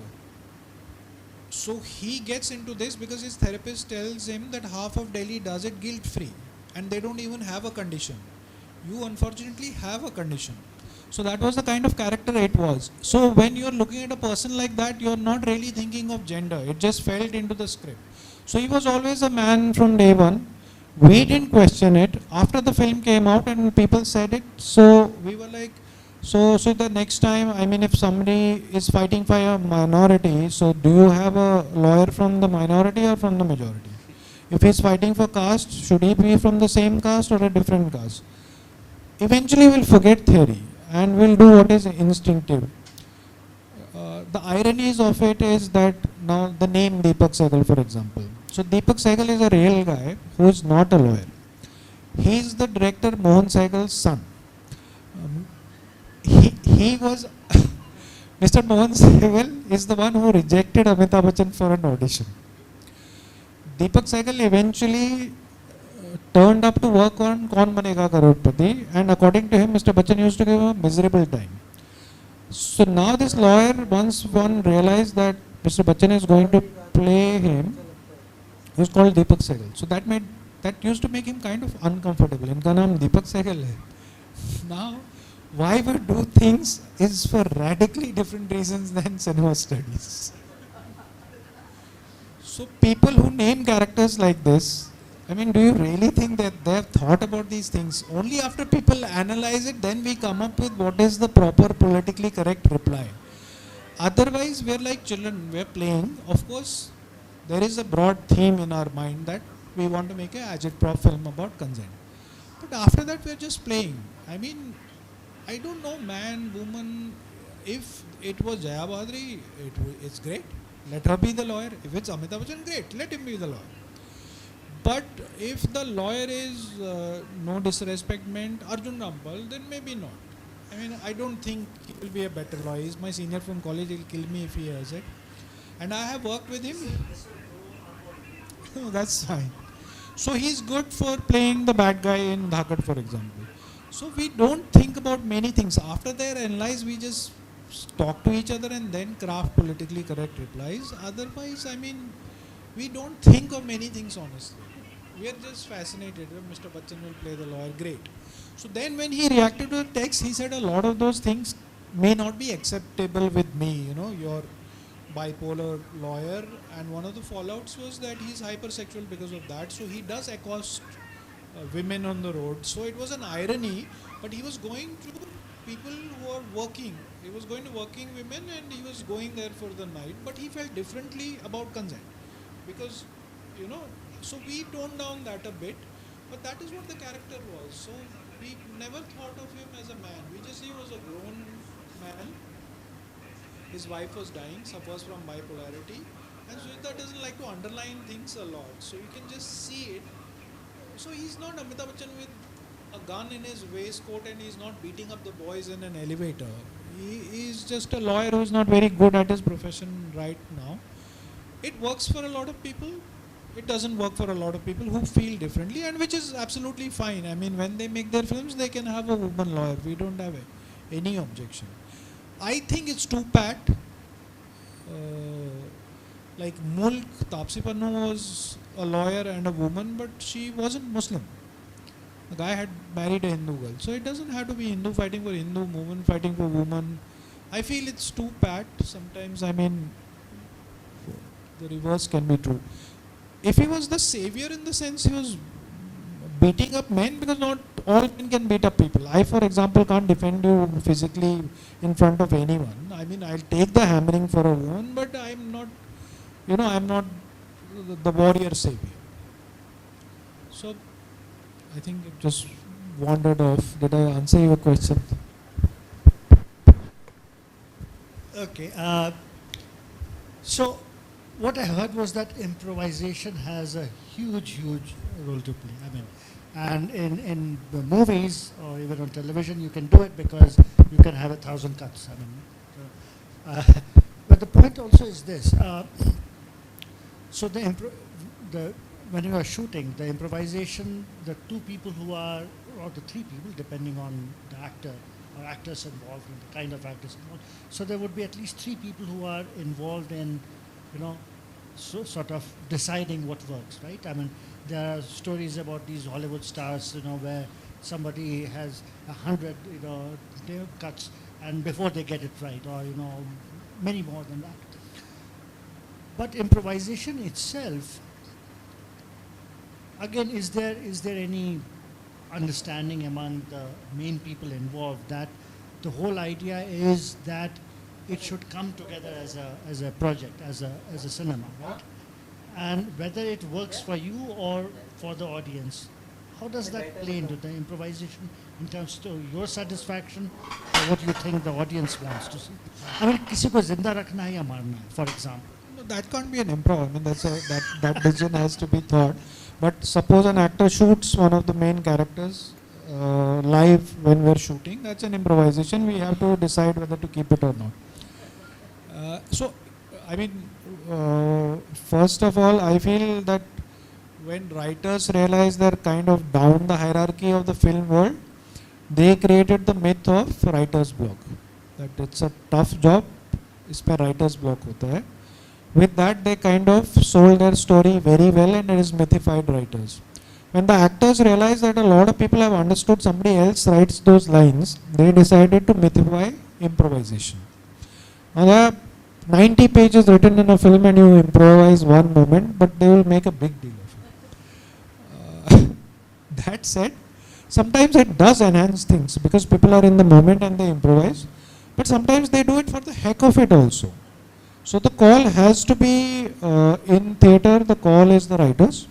B: So he gets into this because his therapist tells him that half of Delhi does it guilt-free. and they don't even have a condition. You unfortunately have a condition. So that was the kind of character it was. So when you're looking at a person like that, you're not really thinking of gender. It just felt into the script. So he was always a man from day one. We didn't question it. After the film came out and people said it, so we were like, so the next time, I mean, if somebody is fighting for a minority, so do you have a lawyer from the minority or from the majority? If he's fighting for caste, should he be from the same caste or a different caste? Eventually we'll forget theory and we'll do what is instinctive. The ironies of it is that now the name Deepak Sehgal, for example. So Deepak Sehgal is a real guy who is not a lawyer. He is the director Mohan Sehgal's son. He was Mr. Mohan Sehgal is the one who rejected Amitabh Bachchan for an audition. Deepak Sehgal eventually turned up to work on Kaun Banega Crorepati, and according to him, Mr. Bachchan used to give him a miserable time. So now this lawyer, once one realized that Mr. Bachchan is going to play him, he was called Deepak Sehgal. So that used to make him kind of uncomfortable. Inka naam Deepak Sehgal hai. Now, why we do things is for radically different reasons than cinema studies. So people who name characters like this, I mean, do you really think that they have thought about these things? Only after people analyze it, then we come up with what is the proper politically correct reply. Otherwise, we're like children, we're playing. Of course, there is a broad theme in our mind that we want to make a agitprop film about consent. But after that, we're just playing. I mean, I don't know, man, woman. If it was Jaya Badri, it's great. Let her be the lawyer. If it's Amitabh Bachchan, great. Let him be the lawyer. But if the lawyer is, no disrespect meant, Arjun Rampal, then maybe not. I mean, I don't think he will be a better lawyer. He's my senior from college. He'll kill me if he hears it. And I have worked with him. That's fine. So he's good for playing the bad guy in Dhakat, for example. So we don't think about many things. After they analyze, we just talk to each other and then craft politically correct replies. Otherwise, I mean, we don't think of many things honestly. We are just fascinated. Mr. Bachchan will play the lawyer, great. So then when he reacted to the text, he said a lot of those things may not be acceptable with me. You know, you're bipolar lawyer, and one of the fallouts was that he's hypersexual because of that. So he does accost women on the road. So it was an irony, but he was going to people who are working. He was going to working women and he was going there for the night, but he felt differently about consent. Because, you know, so we toned down that a bit, but that is what the character was. So we never thought of him as a man. We just see he was a grown man. His wife was dying, suffers from bipolarity, and Sujita doesn't like to underline things a lot. So you can just see it. So he's not Amitabh Bachchan with a gun in his waistcoat and he's not beating up the boys in an elevator. He is just a lawyer who's not very good at his profession right now. It works for a lot of people. It doesn't work for a lot of people who feel differently, and which is absolutely fine. I mean, when they make their films, they can have a woman lawyer. We don't have any objection. I think it's too pat. Like Mulk, Taapsee Pannu was a lawyer and a woman, but she wasn't Muslim. The guy had married a Hindu girl. So it doesn't have to be Hindu fighting for Hindu, woman fighting for woman. I feel it's too pat. Sometimes, I mean, the reverse can be true. If he was the savior in the sense he was beating up men, because not all men can beat up people. I, for example, can't defend you physically in front of anyone. I mean, I'll take the hammering for a woman, but I'm not, you know, I'm not the warrior savior. So, I think it just wandered off. Did I answer your question?
A: Okay. So, what I heard was that improvisation has a huge, huge role to play. I mean, and in the movies or even on television, you can do it because you can have 1,000 cuts. I mean, but the point also is this. So when you are shooting, the improvisation, the two people who are, or the three people, depending on the actor or actors involved and the kind of actors involved. So there would be at least three people who are involved in, you know, sort of deciding what works, right? I mean, there are stories about these Hollywood stars, where somebody has 100, cuts, and before they get it right, or many more than that. But improvisation itself, again, is there any understanding among the main people involved that the whole idea is that it should come together as a project, as a cinema, right? And whether it works for you or for the audience, how does that play into the improvisation in terms of your satisfaction or what you think the audience wants to see? I mean, किसी को जिंदा रखना है या मारना है, for example.
B: No, that can't be an improv. I mean, that decision has to be thought. But suppose an actor shoots one of the main characters live when we're shooting, that's an improvisation. We have to decide whether to keep it or not. First of all, I feel that when writers realize they're kind of down the hierarchy of the film world, they created the myth of writer's block. That it's a tough job, इसमें writer's block होता है. With that, they kind of sold their story very well, and it is mythified writers. When the actors realized that a lot of people have understood somebody else writes those lines, they decided to mythify improvisation. Now there are 90 pages written in a film and you improvise one moment, but they will make a big deal of it. That said, sometimes it does enhance things because people are in the moment and they improvise, but sometimes they do it for the heck of it also. So the call has to be, in theatre, the call is the writers,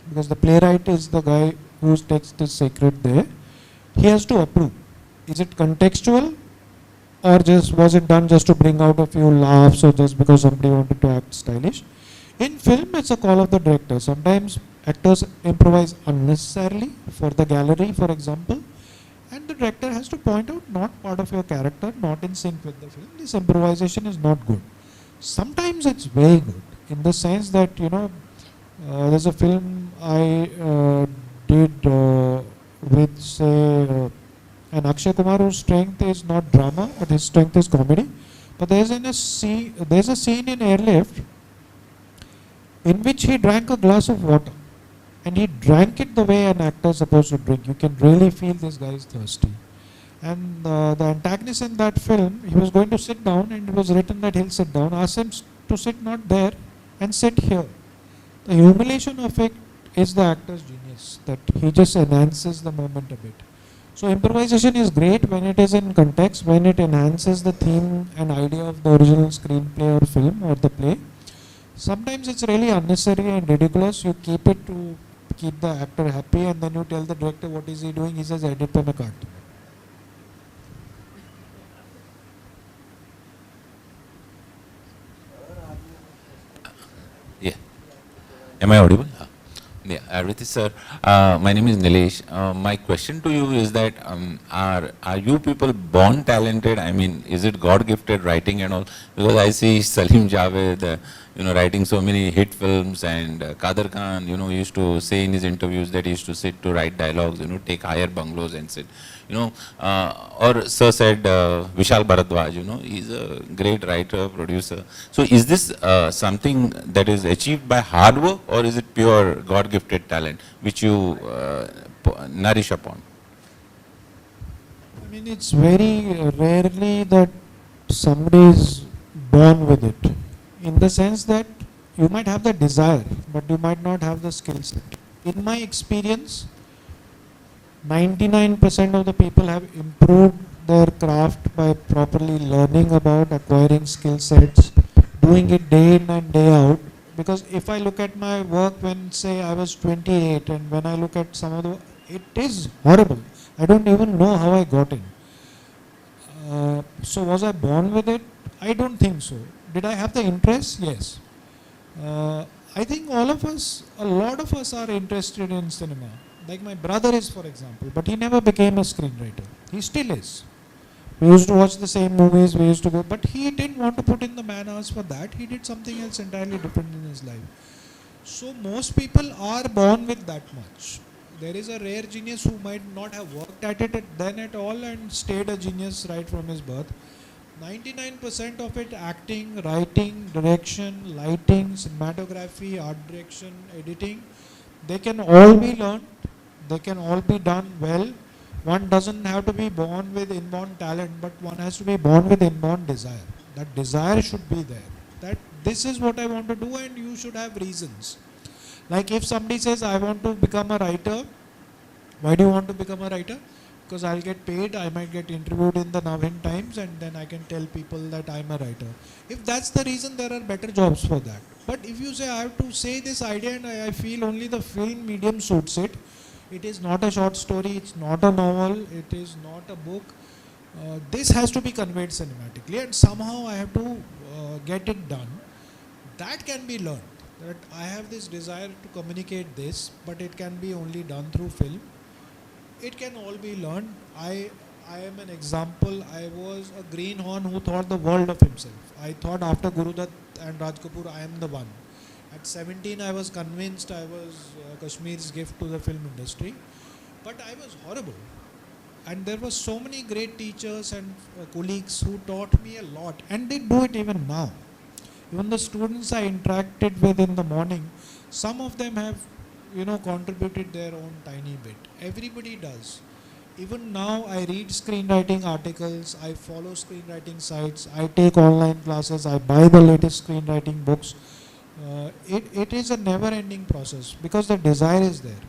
B: because the playwright is the guy whose text is sacred there. He has to approve. Is it contextual, or just was it done just to bring out a few laughs or just because somebody wanted to act stylish? In film, it's a call of the director. Sometimes actors improvise unnecessarily for the gallery, for example, and the director has to point out not part of your character, not in sync with the film. This improvisation is not good. Sometimes it's very good in the sense that, there's a film I did with, say, and Akshay Kumar, whose strength is not drama, but his strength is comedy. But there's a scene in Airlift in which he drank a glass of water. And he drank it the way an actor is supposed to drink. You can really feel this guy is thirsty. And the antagonist in that film, he was going to sit down, and it was written that he'll sit down. Asked him to sit not there and sit here. The humiliation of it is the actor's genius, that he just enhances the moment a bit. So improvisation is great when it is in context, when it enhances the theme and idea of the original screenplay or film or the play. Sometimes it's really unnecessary and ridiculous. You keep it to keep the actor happy, and then you tell the director what is he doing. He says, edit पे मैं काट दूँगा.
G: Yeah. Am I audible? Yeah, Ritesh sir, my name is Nilesh. My question to you is that are you people born talented? I mean, is it God-gifted writing and all? Because I see Salim Javed, writing so many hit films, and Kader Khan, used to say in his interviews that he used to sit to write dialogues, take higher bungalows and sit, or Sir said Vishal Bharadwaj, he's a great writer, producer. So is this something that is achieved by hard work, or is it pure God-gifted talent which you nourish upon?
B: I mean, it's very rarely that somebody is born with it. In the sense that you might have the desire, but you might not have the skill set. In my experience, 99% of the people have improved their craft by properly learning about, acquiring skill sets, doing it day in and day out. Because if I look at my work when, say, I was 28, and when I look at some of the, it is horrible. I don't even know how I got in. So was I born with it? I don't think so. Did I have the interest? Yes. I think all of us, a lot of us are interested in cinema. Like my brother is, for example, but he never became a screenwriter. He still is. We used to watch the same movies, we used to go, but he didn't want to put in the man hours for that. He did something else entirely different in his life. So most people are born with that much. There is a rare genius who might not have worked at it then at all and stayed a genius right from his birth. 99% of it, acting, writing, direction, lighting, cinematography, art direction, editing, they can all be learned, they can all be done well. One doesn't have to be born with inborn talent, but one has to be born with inborn desire. That desire should be there. That this is what I want to do, and you should have reasons. Like if somebody says, I want to become a writer, why do you want to become a writer? Because I'll get paid, I might get interviewed in the Navin Times, and then I can tell people that I'm a writer. If that's the reason, there are better jobs for that. But if you say, I have to say this idea and I feel only the film medium suits it, it is not a short story, it's not a novel, it is not a book. This has to be conveyed cinematically, and somehow I have to get it done. That can be learned. That I have this desire to communicate this, but it can be only done through film. It can all be learned. I am an example. I was a greenhorn who thought the world of himself. I thought after Gurudutt and Raj Kapoor, I am the one. At 17, I was convinced I was Kashmir's gift to the film industry. But I was horrible. And there were so many great teachers and colleagues who taught me a lot. And they do it even now. Even the students I interacted with in the morning, some of them have, contributed their own tiny bit. Everybody does. Even now, I read screenwriting articles, I follow screenwriting sites, I take online classes, I buy the latest screenwriting books. It is a never-ending process because the desire is there.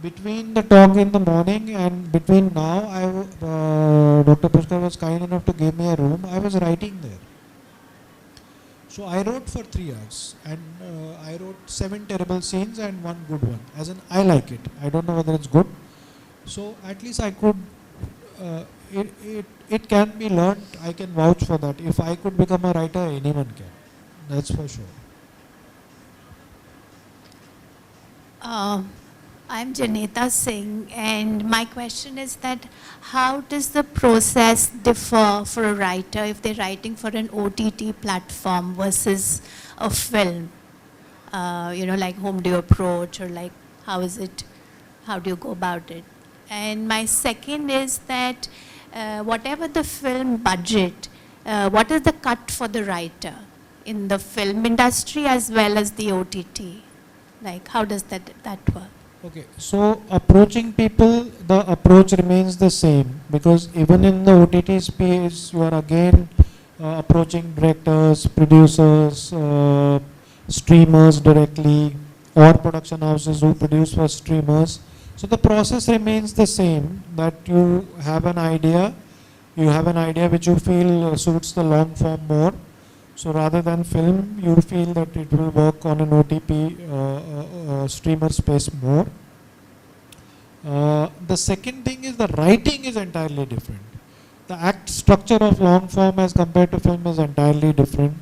B: Between the talk in the morning and between now, Dr. Pushkar was kind enough to give me a room. I was writing there. So I wrote for 3 hours, and I wrote 7 terrible scenes and 1 good one. As in, I like it. I don't know whether it's good. So at least I could, it can be learned. I can vouch for that. If I could become a writer, anyone can. That's for sure.
H: I'm Janita Singh, and my question is that how does the process differ for a writer if they're writing for an OTT platform versus a film? Like whom do you approach, or like how do you go about it? And my second is that whatever the film budget, what is the cut for the writer in the film industry as well as the OTT? Like how does that work?
B: Okay, so approaching people, the approach remains the same, because even in the OTT space, you are again approaching directors, producers, streamers directly, or production houses who produce for streamers. So the process remains the same, that you have an idea which you feel suits the long form more. So rather than film, you feel that it will work on an OTP streamer space more. The second thing is the writing is entirely different. The act structure of long form as compared to film is entirely different.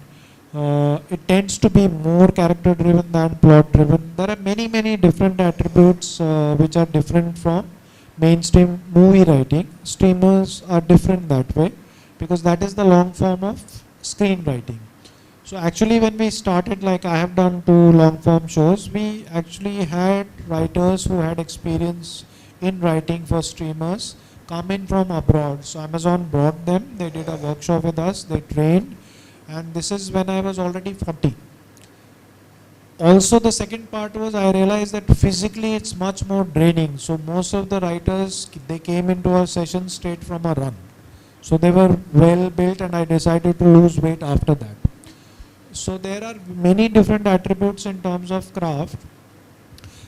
B: It tends to be more character driven than plot driven. There are many different attributes which are different from mainstream movie writing. Streamers are different that way, because that is the long form of screenwriting. So actually when we started, like I have done 2 long form shows, we actually had writers who had experience in writing for streamers come in from abroad. So Amazon brought them, they did a workshop with us, they trained, and this is when I was already 40. Also the second part was, I realized that physically it's much more draining. So most of the writers, they came into our session straight from a run. So they were well built, and I decided to lose weight after that. So there are many different attributes in terms of craft.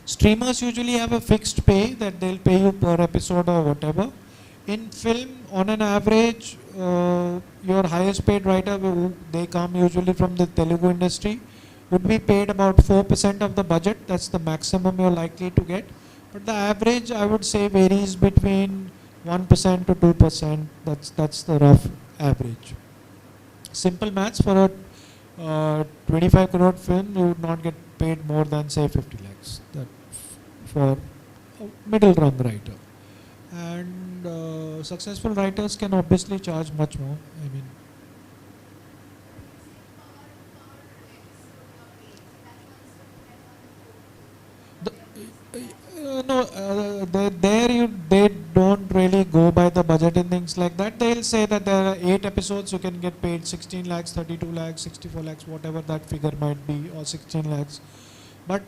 B: Streamers usually have a fixed pay that they'll pay you per episode or whatever. In film, on an average, your highest paid writer, they come usually from the Telugu industry, would be paid about 4% of the budget. That's the maximum you're likely to get. But the average, I would say, varies between 1% to 2%. That's the rough average. Simple maths, for a 25 crore film, you would not get paid more than say 50 lakhs. That for a middle run writer. And successful writers can obviously charge much more. I mean, No, they don't really go by the budget and things like that. They'll say that there are 8 episodes, you can get paid 16 lakhs, 32 lakhs, 64 lakhs, whatever that figure might be, or 16 lakhs. But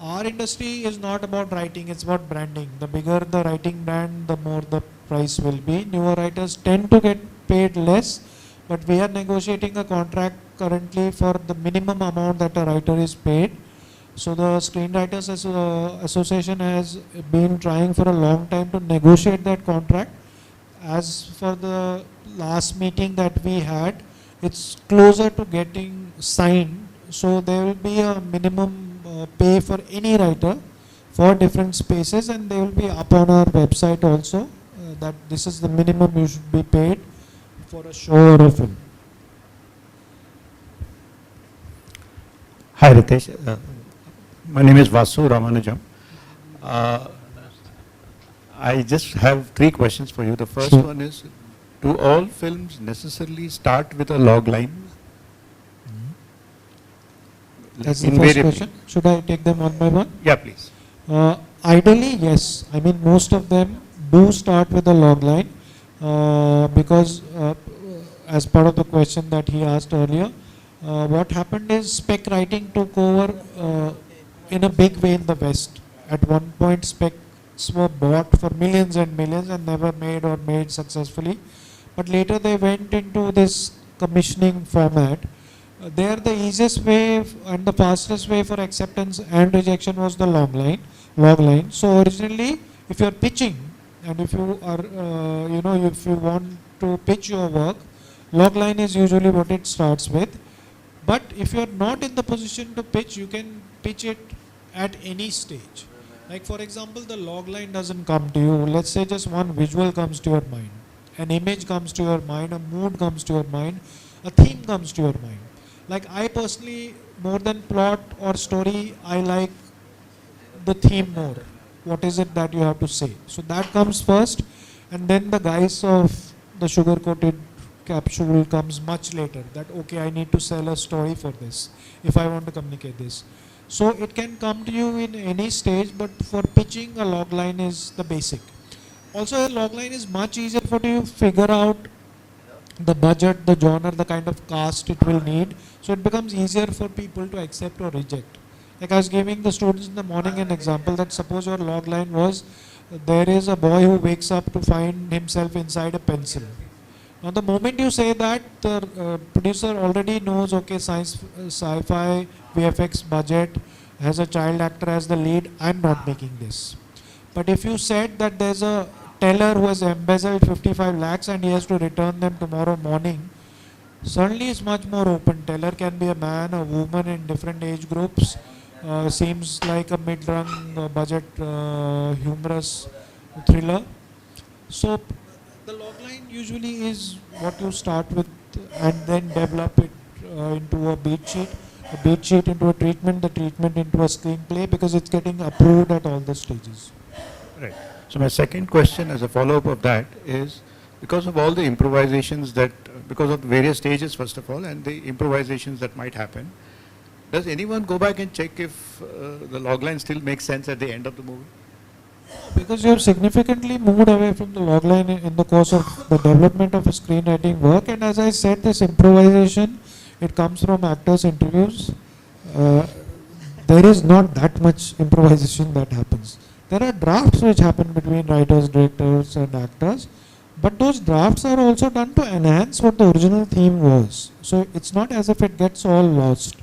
B: our industry is not about writing, it's about branding. The bigger the writing brand, the more the price will be. Newer writers tend to get paid less, but we are negotiating a contract currently for the minimum amount that a writer is paid. So the Screenwriters Association has been trying for a long time to negotiate that contract. As for the last meeting that we had, it's closer to getting signed. So there will be a minimum pay for any writer for different spaces, and they will be up on our website also, that this is the minimum you should be paid for a show or a film.
I: Hi Ritesh, my name is Vasu Ramanujam. I just have 3 questions for you. The first
B: Sure.
I: one is, do all films necessarily start with a log line?
B: That's the first
I: Invariably.
B: question. Should I take them one by one?
I: Yeah, please.
B: Ideally, yes. I mean, most of them do start with a log line because as part of the question that he asked earlier, what happened is spec writing took over in a big way in the West. At one point, specs were bought for millions and millions and never made or made successfully. But later they went into this commissioning format. There the easiest way and the fastest way for acceptance and rejection was the log line. So originally, if you are pitching and if you are, if you want to pitch your work, log line is usually what it starts with. But if you are not in the position to pitch, you can pitch it at any stage. Like for example, the log line doesn't come to you. Let's say just one visual comes to your mind, an image comes to your mind, a mood comes to your mind, a theme comes to your mind. Like I personally, more than plot or story, I like the theme more. What is it that you have to say? So that comes first, and then the guise of the sugar-coated capsule comes much later. That okay, I need to sell a story for this if I want to communicate this. So it can come to you in any stage, but for pitching, a log line is the basic. Also, a log line is much easier for you to figure out the budget, the genre, the kind of cast it will need. So it becomes easier for people to accept or reject. Like I was giving the students in the morning an example that suppose your log line was, there is a boy who wakes up to find himself inside a pencil. Now the moment you say that, the producer already knows, okay, sci-fi, VFX budget, has a child actor as the lead, I'm not making this. But if you said that there's a teller who has embezzled 55 lakhs and he has to return them tomorrow morning, suddenly it's much more open. Teller can be a man, a woman in different age groups. Seems like a mid-run budget humorous thriller. So the log line usually is what you start with and then develop it into a beat sheet into a treatment, the treatment into a screenplay, because it's getting approved at all the stages.
I: Right. So my second question as a follow-up of that is, because of all the improvisations that, because of various stages first of all, and the improvisations that might happen, does anyone go back and check if the logline still makes sense at the end of the movie?
B: Because you have significantly moved away from the logline in the course of the development of a screenwriting work, and as I said, this improvisation, it comes from actors' interviews. There is not that much improvisation that happens. There are drafts which happen between writers, directors and actors, but those drafts are also done to enhance what the original theme was. So it's not as if it gets all lost.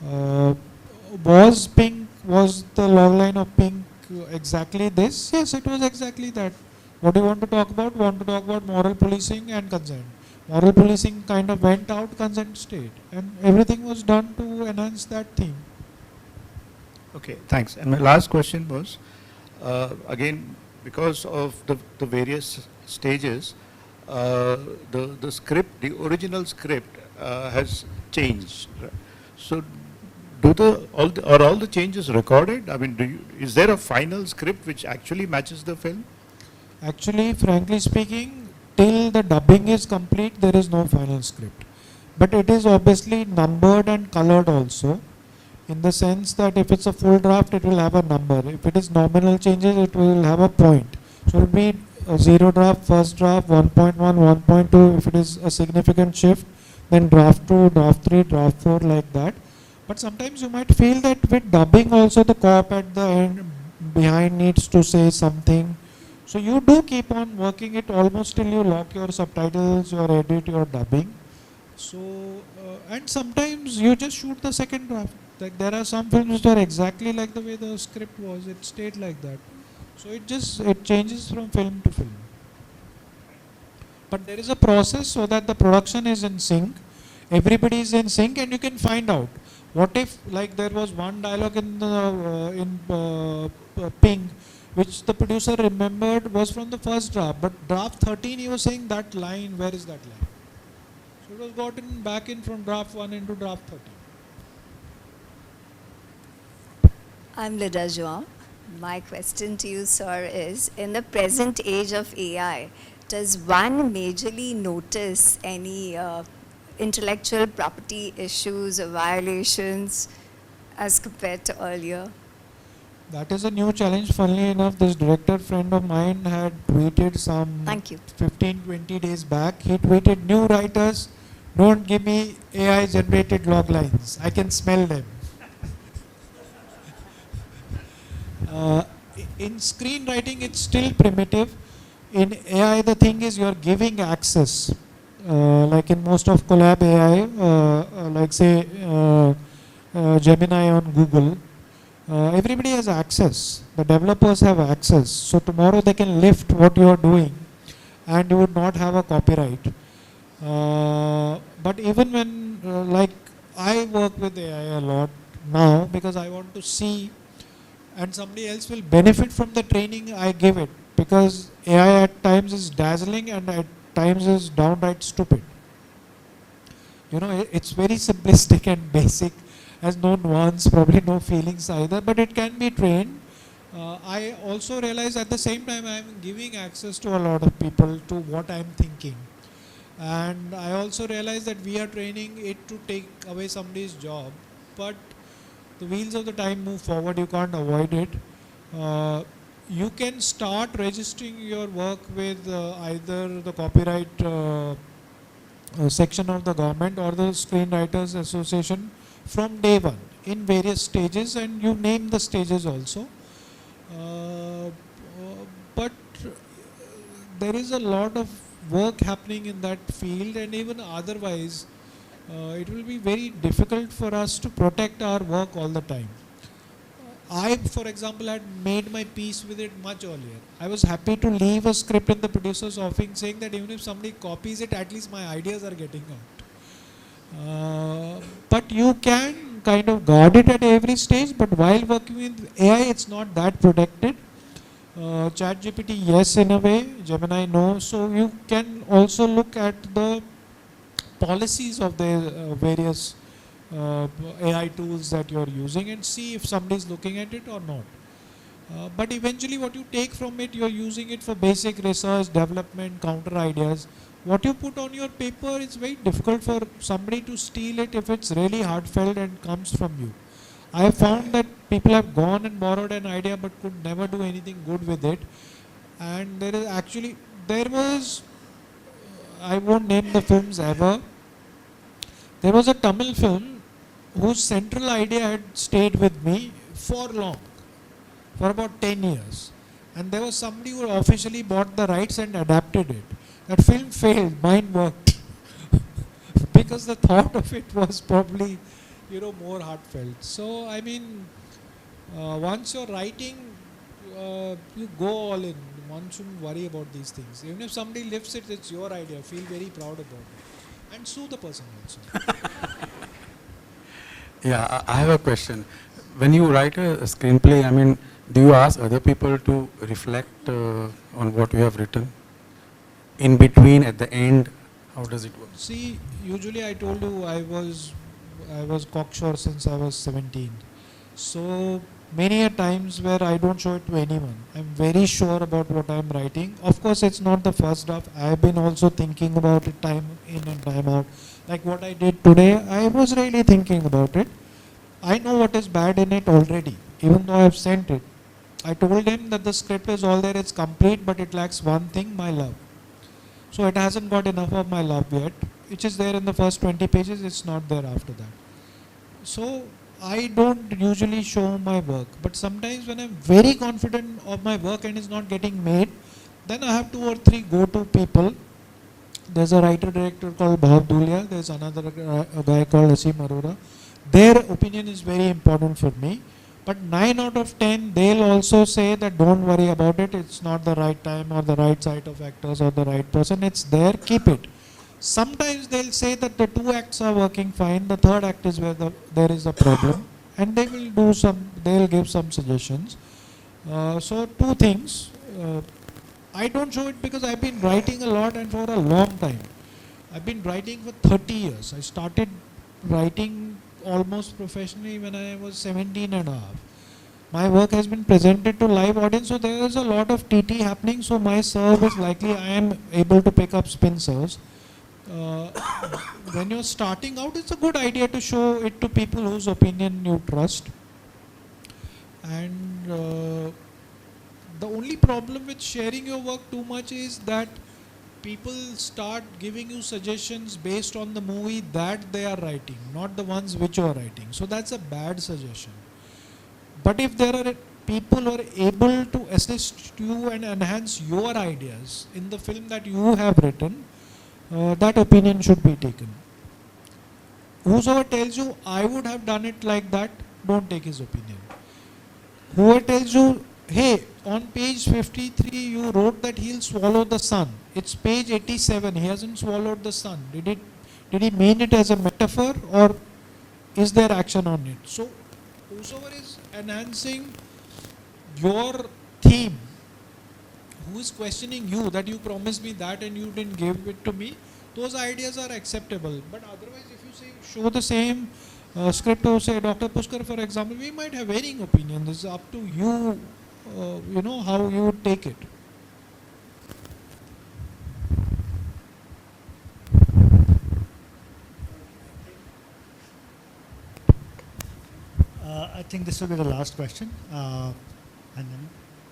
B: Was the logline of Pink exactly this? Yes, it was exactly that. What do you want to talk about? We want to talk about moral policing and consent. Moral policing kind of went out, consent stayed, and everything was done to enhance that theme.
I: Okay, thanks. And my last question was, again, because of the various stages, the script, the original script has changed. So are all the changes recorded? I mean, is there a final script which actually matches the film?
B: Actually, frankly speaking, till the dubbing is complete, there is no final script. But it is obviously numbered and colored also. in the sense that if it's a full draft, it will have a number. If it is nominal changes, it will have a point. So it will be a 0 draft, first draft, 1.1, 1.2. If it is a significant shift, then draft 2, draft 3, draft 4, like that. But sometimes you might feel that with dubbing also the cop at the end behind needs to say something. So you do keep on working it almost till you lock your subtitles, your edit, your dubbing. So, and sometimes you just shoot the second draft. Like there are some films which are exactly like the way the script was, it stayed like that. So it changes from film to film. But there is a process so that the production is in sync, everybody is in sync, and you can find out. What if, like, there was one dialogue in Ping, which the producer remembered was from the first draft, but draft 13 he was saying that line, where is that line? So it was gotten back in from draft 1 into draft 13.
J: I'm Lida Joa. My question to you, sir, is in the present age of AI, does one majorly notice any intellectual property issues or violations as compared to earlier?
B: That is a new challenge. Funnily enough, this director friend of mine had tweeted some
J: Thank you.
B: 15-20 days back. He tweeted, "New writers, don't give me AI generated log lines. I can smell them." In screenwriting, it's still primitive. In AI, the thing is you're giving access. Like in most of collab AI, like say Gemini on Google, everybody has access. The developers have access. So tomorrow they can lift what you are doing and you would not have a copyright. But even when, like, I work with AI a lot now because I want to see, and somebody else will benefit from the training I give it, because AI at times is dazzling and at times is downright stupid. You know, it's very simplistic and basic, has no nuance, probably no feelings either, but it can be trained. I also realize at the same time I am giving access to a lot of people to what I am thinking. And I also realize that we are training it to take away somebody's job, but the wheels of the time move forward, you can't avoid it. You can start registering your work with either the copyright section of the government or the Screenwriters Association from day one in various stages, and you name the stages also. But there is a lot of work happening in that field, and even otherwise it will be very difficult for us to protect our work all the time. I, for example, had made my peace with it much earlier. I was happy to leave a script in the producer's office saying that even if somebody copies it, at least my ideas are getting out. But you can kind of guard it at every stage, but while working with AI, it's not that protected. ChatGPT, yes, in a way, Gemini, no. So you can also look at the policies of the various AI tools that you're using and see if somebody is looking at it or not. But eventually what you take from it, you're using it for basic research, development, counter ideas. What you put on your paper, it's very difficult for somebody to steal it if it's really heartfelt and comes from you. I have found that people have gone and borrowed an idea but could never do anything good with it. And there is actually, there was, I won't name the films ever, there was a Tamil film whose central idea had stayed with me for long, for about 10 years. And there was somebody who officially bought the rights and adapted it. That film failed, mine worked. Because the thought of it was probably, you know, more heartfelt. So, I mean, once you're writing, you go all in. One shouldn't worry about these things. Even if somebody lifts it, it's your idea. Feel very proud about it. And sue the person also.
C: Yeah, I have a question. When you write a screenplay, I mean, do you ask other people to reflect on what you have written? In between, at the end, how does it work?
B: See, usually I told you I was cocksure since I was 17. So many a times where I don't show it to anyone. I'm very sure about what I'm writing. Of course, it's not the first draft. I've been also thinking about it time in and time out. Like what I did today, I was really thinking about it. I know what is bad in it already, even though I have sent it. I told him that the script is all there, it's complete, but it lacks one thing, my love. So it hasn't got enough of my love yet, which is there in the first 20 pages, it's not there after that. So I don't usually show my work, but sometimes when I'm very confident of my work and it's not getting made, then I have 2 or 3 go-to people. There's a writer-director called Bhav Dhulia, there's another a guy called Asim Arora. Their opinion is very important for me. But 9 out of 10, they'll also say that don't worry about it, it's not the right time or the right side of actors or the right person, it's there, keep it. Sometimes they'll say that the 2 acts are working fine, the 3rd act is where there is a problem, and they'll give some suggestions. So 2 things, I don't show it because I've been writing a lot and for a long time. I've been writing for 30 years. I started writing almost professionally when I was 17 and a half. My work has been presented to live audience, so there is a lot of TT happening, so my serve is likely I am able to pick up spin serves. When you're starting out, it's a good idea to show it to people whose opinion you trust. And the only problem with sharing your work too much is that people start giving you suggestions based on the movie that they are writing, not the ones which you are writing. So that's a bad suggestion. But if there are people who are able to assist you and enhance your ideas in the film that you have written, that opinion should be taken. Whosoever tells you, I would have done it like that, don't take his opinion. Whoever tells you, hey, on page 53 you wrote that he'll swallow the sun. It's page 87, he hasn't swallowed the sun. Did he mean it as a metaphor or is there action on it? So whosoever is enhancing your theme, who is questioning you that you promised me that and you didn't give it to me, those ideas are acceptable. But otherwise, if you say show the same script to say Dr. Pushkar, for example, we might have varying opinions. It's up to you, you know, how you take it.
A: I think this will be the last question. And then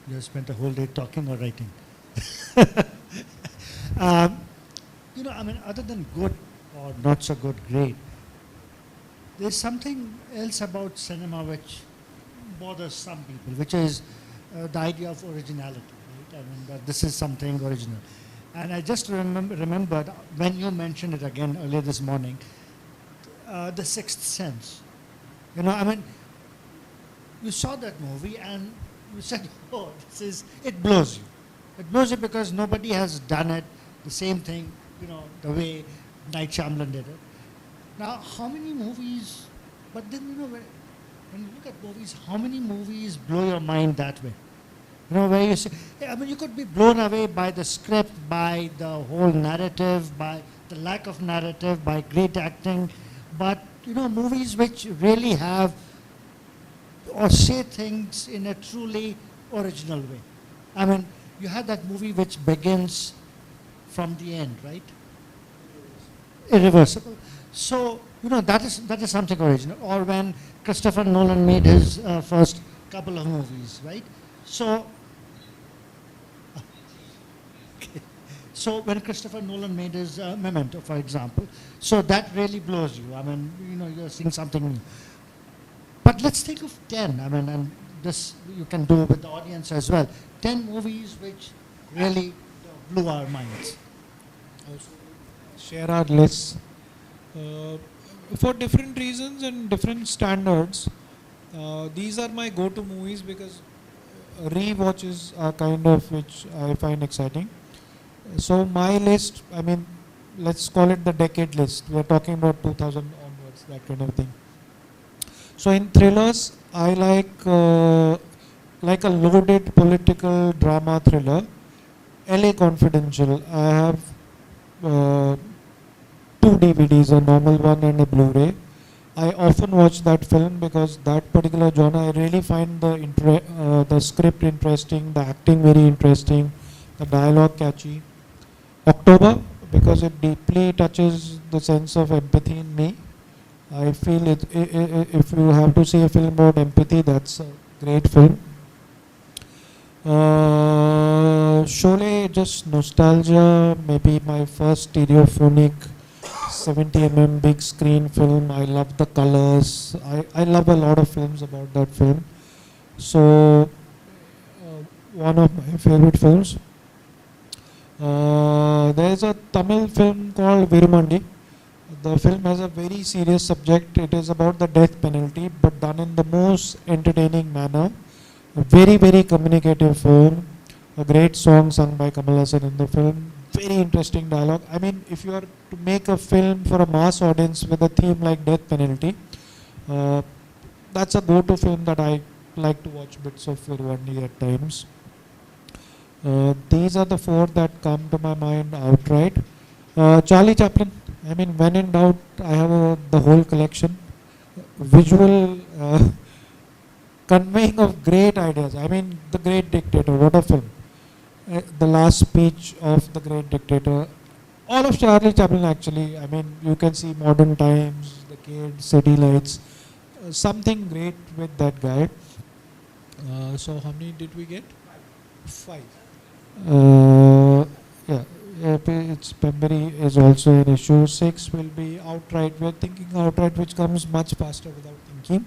A: you spent a whole day talking or writing. You know, I mean, other than good or not so good, great, there's something else about cinema which bothers some people, which is the idea of originality, right? I mean, that this is something original. And I just remembered when you mentioned it again earlier this morning, The Sixth Sense. You know, I mean, you saw that movie and you said, oh, it blows you. It blows you because nobody has done it, the same thing, you know, the way Night Shyamalan did it. Now, how many movies, but then, you know, when you look at movies, how many movies blow your mind that way? You know, where you say, I mean, you could be blown away by the script, by the whole narrative, by the lack of narrative, by great acting, but, you know, movies which really have or say things in a truly original way. I mean, you have that movie which begins from the end, right? Irreversible. So, you know, that is something original. Or when Christopher Nolan made his first couple of movies, right? So, so when Christopher Nolan made his Memento, for example, so that really blows you. I mean, you know, you're seeing something new. But let's think of 10, I mean, and this you can do with the audience as well. 10 movies which really blew our minds.
B: Also, share our lists. For different reasons and different standards, these are my go-to movies because re-watches are kind of which I find exciting. So my list, I mean, let's call it the decade list. We're talking about 2000 onwards, that kind of thing. So in thrillers, I like a loaded political drama thriller, LA Confidential. I have 2 DVDs, a normal one and a Blu-ray. I often watch that film because that particular genre, I really find the script interesting, the acting very interesting, the dialogue catchy. October, because it deeply touches the sense of empathy in me. I feel if you have to say a film about empathy, that's a great film. Sholay, just nostalgia, maybe my first stereophonic 70 big screen film. I love the colors. I love a lot of films about that film. So, one of my favorite films. There's a Tamil film called Virumandi. The film has a very serious subject. It is about the death penalty, but done in the most entertaining manner. A very, very communicative film. A great song sung by Kamal Hassan in the film. Very interesting dialogue. I mean, if you are to make a film for a mass audience with a theme like death penalty, that's a go-to film that I like to watch bits of Viruvandi at times. These are the four that come to my mind outright. Charlie Chaplin. I mean, when in doubt, I have the whole collection. Visual conveying of great ideas. I mean, The Great Dictator, what a film. The last speech of The Great Dictator. All of Charlie Chaplin actually. I mean, you can see Modern Times, The Kid, City Lights. Something great with that guy. So how many did we get? 5. Yeah. It's Pembury is also an issue. 6 will be outright. We're thinking outright, which comes much faster without thinking.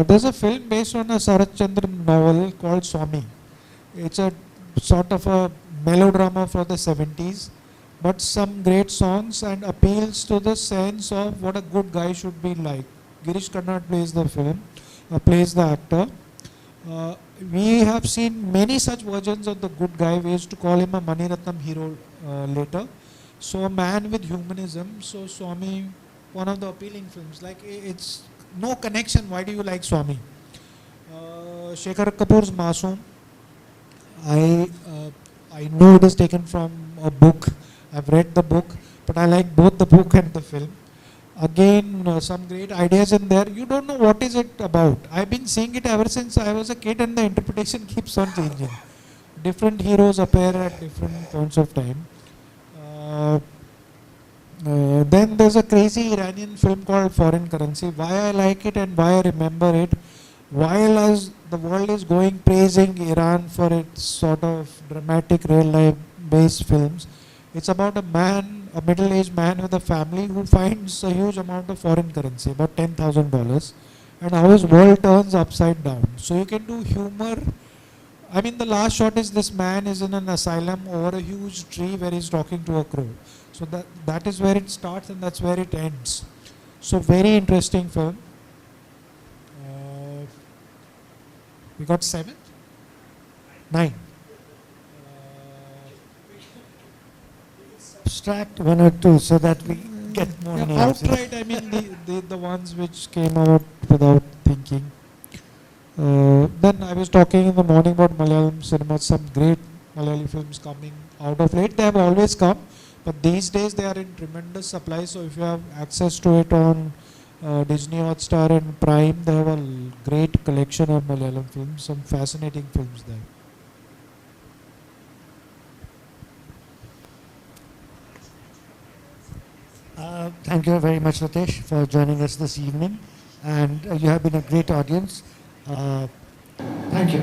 B: There's a film based on a Sarat Chandran novel called Swami. It's a sort of a melodrama for the 70s, but some great songs and appeals to the sense of what a good guy should be like. Girish Karnad plays the film, plays the actor. We have seen many such versions of the good guy. We used to call him a Maniratnam hero later. So a man with humanism. So Swami, one of the appealing films. Like it's no connection. Why do you like Swami? Shekhar Kapoor's Masoom. I know it is taken from a book. I've read the book, but I like both the book and the film. Again, some great ideas in there. You don't know what is it about. I've been seeing it ever since I was a kid, and the interpretation keeps on changing. Different heroes appear at different points of time. Then there's a crazy Iranian film called Foreign Currency. Why I like it and why I remember it, while as the world is going praising Iran for its sort of dramatic real life based films, it's about a man, a middle-aged man with a family who finds a huge amount of foreign currency, about $10,000, and how his world turns upside down. So you can do humor. I mean, the last shot is this man is in an asylum over a huge tree where he's talking to a crow. So that is where it starts and that's where it ends. So very interesting film. We got 7? 9.
A: Abstract 1 or 2 so that we get more names.
B: Outright, I mean the ones which came out without thinking. Then I was talking in the morning about Malayalam cinema, some great Malayali films coming out of late. They have always come, but these days they are in tremendous supply. So if you have access to it on Disney Hotstar and Prime, they have a great collection of Malayalam films, some fascinating films there.
A: Thank you very much, Ritesh, for joining us this evening. And you have been a great audience. Thank you.